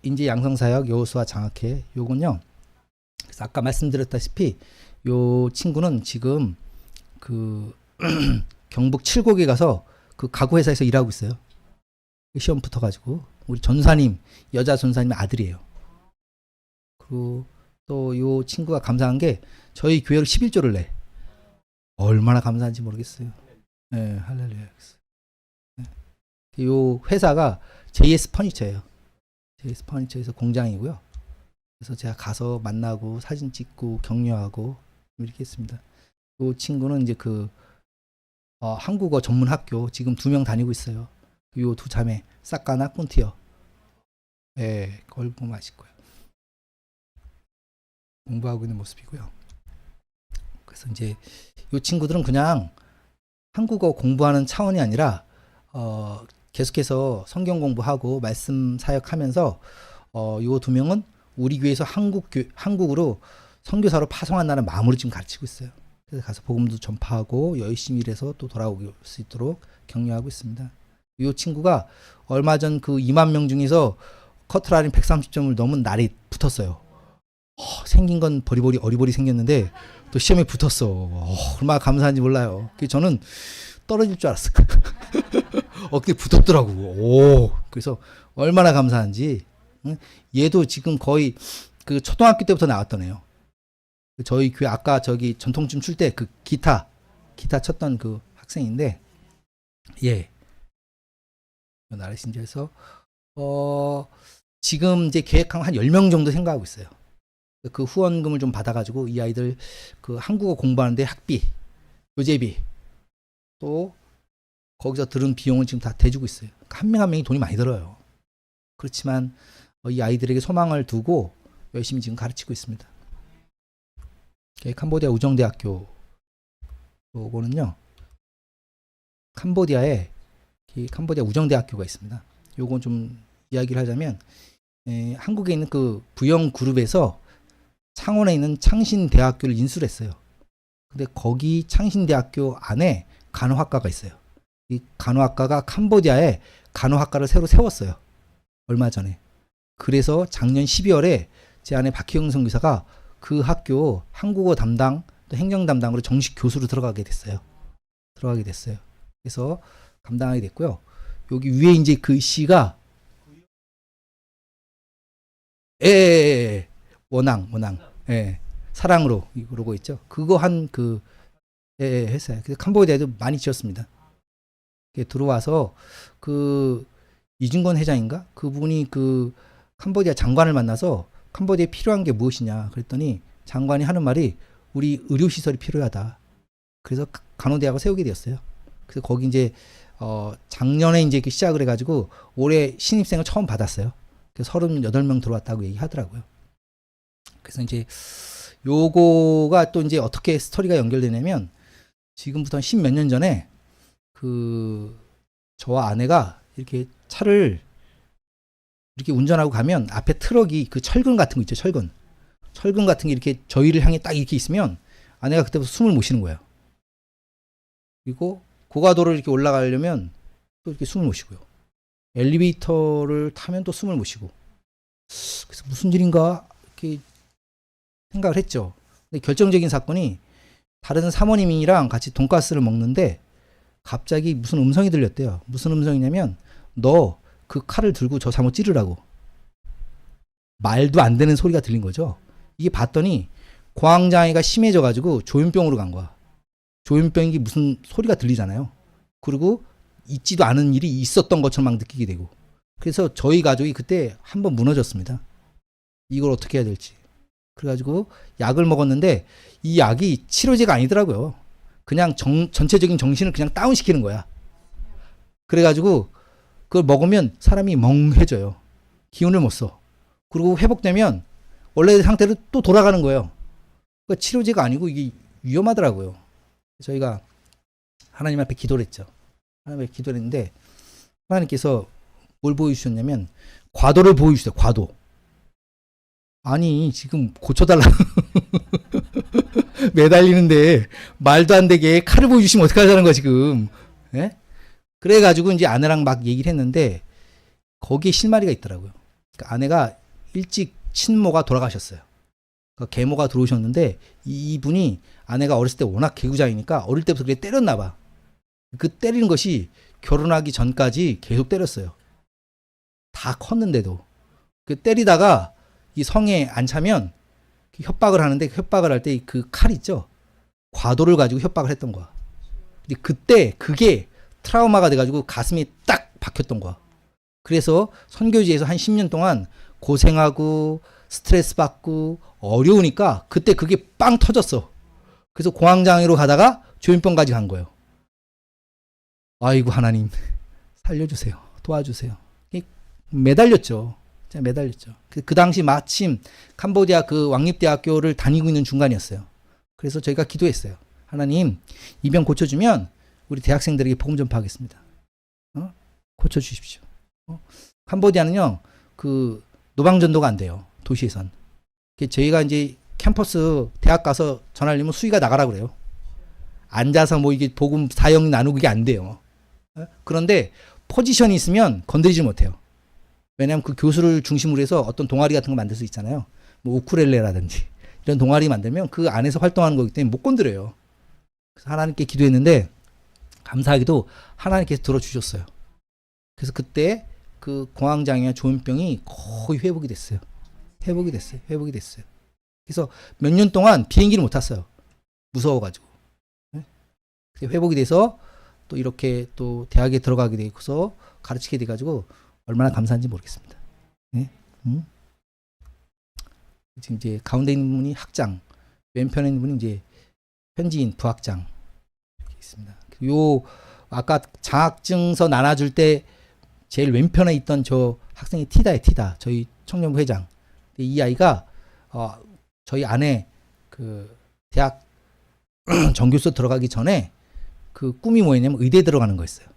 인제 양성사역 여호수아 장학회 요건요. 그래서 아까 말씀드렸다시피 요 친구는 지금 그 경북 칠곡에 가서 그 가구 회사에서 일하고 있어요. 시험 붙어가지고 우리 전사님 여자 전사님의 아들이에요. 그리고 또 요 친구가 감사한 게 저희 교회를 11조를 내. 얼마나 감사한지 모르겠어요. 네, 할렐루야. 요 회사가 JS 퍼니처예요. JS 퍼니처에서 공장이고요. 그래서 제가 가서 만나고 사진 찍고 격려하고 이렇게 했습니다. 요 친구는 이제 그 한국어 전문 학교 지금 2명 다니고 있어요. 요 두 자매 사카나 꾼티어. 예, 얼굴 맛있고요. 공부하고 있는 모습이고요. 그래서 이제 이 친구들은 그냥 한국어 공부하는 차원이 아니라 계속해서 성경 공부하고 말씀 사역하면서 요 두 명은 우리 교회에서 한국으로 선교사로 파송한다는 마음으로 지금 가르치고 있어요. 그래서 가서 복음도 전파하고 열심히 일해서 또 돌아올 수 있도록 격려하고 있습니다. 이 친구가 얼마 전 그 2만 명 중에서 커트라인 130점을 넘은 날이 붙었어요. 생긴 건 버리버리 어리버리 생겼는데 또 시험에 붙었어. 얼마나 감사한지 몰라요. 저는 떨어질 줄 알았어요. 근데 붙었더라고. 그래서 얼마나 감사한지. 얘도 지금 거의 그 초등학교 때부터 나왔던 애요. 저희 교회 아까 저기 전통춤 출 때 그 기타 쳤던 그 학생인데, 예. 나라 신지에서 지금 이제 계획한 한 10명 정도 생각하고 있어요. 그 후원금을 좀 받아가지고 이 아이들 그 한국어 공부하는데 학비, 교재비, 또 거기서 들은 비용을 지금 다 대주고 있어요. 한 명 한 명이 돈이 많이 들어요. 그렇지만 이 아이들에게 소망을 두고 열심히 지금 가르치고 있습니다. 캄보디아 우정대학교 요거는요. 캄보디아에 이 캄보디아 우정대학교가 있습니다. 요건 좀 이야기를 하자면 한국에 있는 그 부영 그룹에서 창원에 있는 창신대학교를 인수를 했어요. 근데 거기 창신대학교 안에 간호학과가 있어요. 이 간호학과가 캄보디아에 간호학과를 새로 세웠어요. 얼마 전에. 그래서 작년 12월에 제 아내 박희영 선교사가 그 학교 한국어 담당 또 행정 담당으로 정식 교수로 들어가게 됐어요. 그래서 감당하게 됐고요. 여기 위에 이제 그 시가 원앙 사랑으로 그러고 있죠. 그거 한 그 했어요. 그래서 캄보디아에도 많이 지었습니다. 들어와서 그 이중건 회장인가 그분이 그 캄보디아 장관을 만나서 캄보디아에 필요한 게 무엇이냐 그랬더니 장관이 하는 말이 우리 의료 시설이 필요하다. 그래서 간호대학을 세우게 되었어요. 그래서 거기 이제 작년에 이제 시작을 해가지고 올해 신입생을 처음 받았어요. 그래서 38명 들어왔다고 얘기하더라고요. 그래서 이제 요거가 또 이제 어떻게 스토리가 연결되냐면 지금부터 10몇 년 전에 그 저와 아내가 이렇게 차를 이렇게 운전하고 가면 앞에 트럭이 그 철근 같은 거 있죠. 철근 같은 게 이렇게 저희를 향해 딱 이렇게 있으면 아내가 그때부터 숨을 못 쉬는 거예요. 그리고 고가도를 이렇게 올라가려면 또 이렇게 숨을 못 쉬고요. 엘리베이터를 타면 또 숨을 못 쉬고. 그래서 무슨 일인가 이렇게 생각을 했죠. 근데 결정적인 사건이 다른 사모님이랑 같이 돈가스를 먹는데 갑자기 무슨 음성이 들렸대요. 무슨 음성이냐면 너 그 칼을 들고 저 잘못 찌르라고. 말도 안 되는 소리가 들린 거죠. 이게 봤더니 고황장애가 심해져가지고 조현병으로 간 거야. 조현병이 무슨 소리가 들리잖아요. 그리고 있지도 않은 일이 있었던 것처럼 막 느끼게 되고. 그래서 저희 가족이 그때 한번 무너졌습니다. 이걸 어떻게 해야 될지. 그래가지고 약을 먹었는데 이 약이 치료제가 아니더라고요. 그냥 전체적인 정신을 그냥 다운시키는 거야. 그래가지고 그걸 먹으면 사람이 멍해져요. 기운을 못 써. 그리고 회복되면 원래 상태로 또 돌아가는 거예요. 그러니까 치료제가 아니고 이게 위험하더라고요. 저희가 하나님 앞에 기도를 했죠. 하나님 앞에 기도를 했는데 하나님께서 뭘 보여주셨냐면 과도를 보여주세요. 과도. 아니 지금 고쳐달라. 매달리는데 말도 안 되게 칼을 보여주시면 어떡하자는 거야 지금. 예? 그래가지고 이제 아내랑 막 얘기를 했는데 거기에 실마리가 있더라고요. 그러니까 아내가 일찍 친모가 돌아가셨어요. 그러니까 계모가 들어오셨는데 이분이 아내가 어렸을 때 워낙 개구장이니까 어릴 때부터 그게 때렸나 봐. 그 때리는 것이 결혼하기 전까지 계속 때렸어요. 다 컸는데도. 그 때리다가 이 성에 안 차면 협박을 하는데 협박을 할 때 그 칼 있죠. 과도를 가지고 협박을 했던 거야. 근데 그때 그게 트라우마가 돼가지고 가슴이 딱 박혔던 거야. 그래서 선교지에서 한 10년 동안 고생하고 스트레스 받고 어려우니까 그때 그게 빵 터졌어. 그래서 공황장애로 가다가 조현병까지 간 거예요. 아이고 하나님 살려주세요. 도와주세요. 매달렸죠. 매달렸죠. 그 당시 마침 캄보디아 그 왕립대학교를 다니고 있는 중간이었어요. 그래서 저희가 기도했어요. 하나님 이 병 고쳐주면 우리 대학생들에게 복음 전파하겠습니다. 고쳐주십시오. 캄보디아는요 그 노방전도가 안 돼요. 도시에선. 저희가 이제 캠퍼스 대학 가서 전하려면 수위가 나가라 그래요. 앉아서 뭐 이게 복음 사역 나누고 이게 안 돼요. 그런데 포지션이 있으면 건드리지 못해요. 왜냐하면 그 교수를 중심으로 해서 어떤 동아리 같은 거 만들 수 있잖아요. 뭐 우쿨렐레라든지 이런 동아리 만들면 그 안에서 활동하는 거기 때문에 못 건드려요. 그래서 하나님께 기도했는데 감사하게도 하나님께서 들어주셨어요. 그래서 그때 그 공황장애와 조현병이 거의 회복이 됐어요. 회복이 됐어요. 그래서 몇 년 동안 비행기를 못 탔어요. 무서워가지고. 회복이 돼서 또 이렇게 또 대학에 들어가게 돼서 가르치게 돼가지고 얼마나 감사한지 모르겠습니다. 네? 지금 이제 가운데 있는 분이 학장, 왼편에 있는 분이 이제 현지인 부학장 이렇게 있습니다. 요 아까 장학증서 나눠줄 때 제일 왼편에 있던 저 학생이 티다예요. 티다. 저희 청년부 회장. 이 아이가 저희 아내 그 대학 정교수 들어가기 전에 그 꿈이 뭐였냐면 의대 들어가는 거였어요.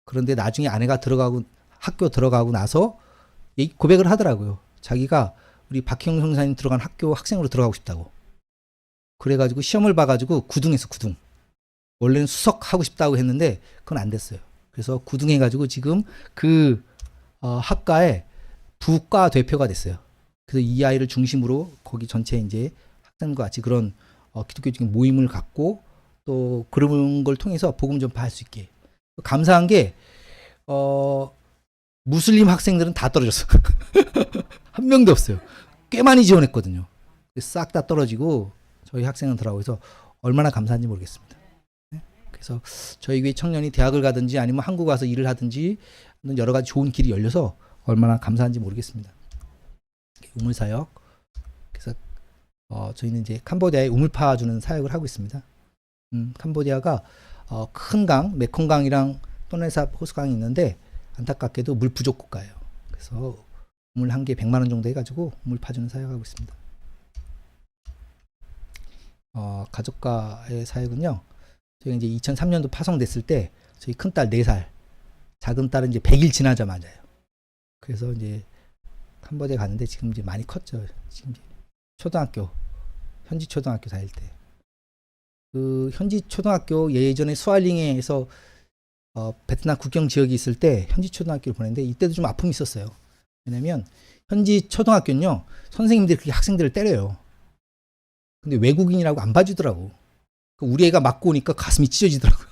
그런데 나중에 아내가 들어가고 학교 들어가고 나서 고백을 하더라고요. 자기가 우리 박형 형사님 들어간 학교 학생으로 들어가고 싶다고. 그래가지고 시험을 봐가지고 구등했어, 구등. 원래는 수석 하고 싶다고 했는데 그건 안 됐어요. 그래서 구등해가지고 지금 그 학과에 부과 대표가 됐어요. 그래서 이 아이를 중심으로 거기 전체 이제 학생과 같이 그런 기독교적인 모임을 갖고 또 그런 걸 통해서 복음 전파할 수 있게. 감사한 게 무슬림 학생들은 다 떨어졌어. 한 명도 없어요. 꽤 많이 지원했거든요. 싹 다 떨어지고 저희 학생은 들어가고 해서 얼마나 감사한지 모르겠습니다. 그래서 저희 교회 청년이 대학을 가든지 아니면 한국 와서 일을 하든지 여러 가지 좋은 길이 열려서 얼마나 감사한지 모르겠습니다. 우물사역. 그래서 저희는 이제 캄보디아에 우물 파주는 사역을 하고 있습니다. 캄보디아가 큰 강, 메콩강이랑 또네삽 호수강이 있는데 안타깝게도 물 부족 국가예요. 그래서 우물 한 개 100만 원 정도 해가지고 우물 파주는 사역하고 있습니다. 가족과의 사역은요. 저희가 이제 2003년도 파송됐을 때 저희 큰딸 4살, 작은 딸은 이제 100일 지나자마자요. 그래서 이제 캄보디아 가는데 지금 이제 많이 컸죠. 지금 이제 초등학교, 현지 초등학교 다닐 때. 그 현지 초등학교 예전에 수알링에서 베트남 국경 지역이 있을 때 현지 초등학교를 보냈는데 이때도 좀 아픔이 있었어요. 왜냐면 현지 초등학교는요. 선생님들이 그렇게 학생들을 때려요. 근데 외국인이라고 안 봐주더라고. 우리 애가 맞고 오니까 가슴이 찢어지더라고요.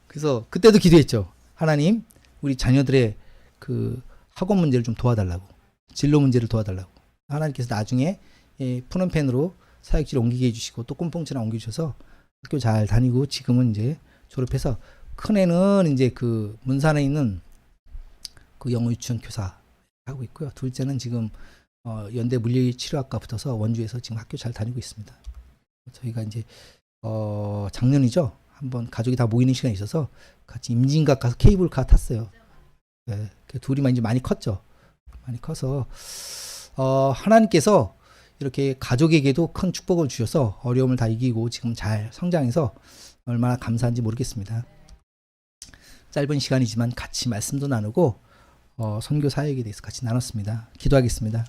그래서 그때도 기도했죠. 하나님, 우리 자녀들의 그 학원 문제를 좀 도와달라고. 진로 문제를 도와달라고. 하나님께서 나중에 푸놈펜으로 사역지를 옮기게 해주시고 또 꿈뽕처럼 옮겨주셔서 학교 잘 다니고 지금은 이제 졸업해서 큰애는 이제 그 문산에 있는 그 영어 유치원 교사 하고 있고요. 둘째는 지금 연대 물리치료학과 붙어서 원주에서 지금 학교 잘 다니고 있습니다. 저희가 이제 작년이죠. 한번 가족이 다 모이는 시간이 있어서 같이 임진각 가서 케이블카 탔어요. 네, 둘이 이제 많이 컸죠. 많이 커서 하나님께서 이렇게 가족에게도 큰 축복을 주셔서 어려움을 다 이기고 지금 잘 성장해서 얼마나 감사한지 모르겠습니다. 짧은 시간이지만 같이 말씀도 나누고 선교 사역에 대해서 같이 나눴습니다. 기도하겠습니다.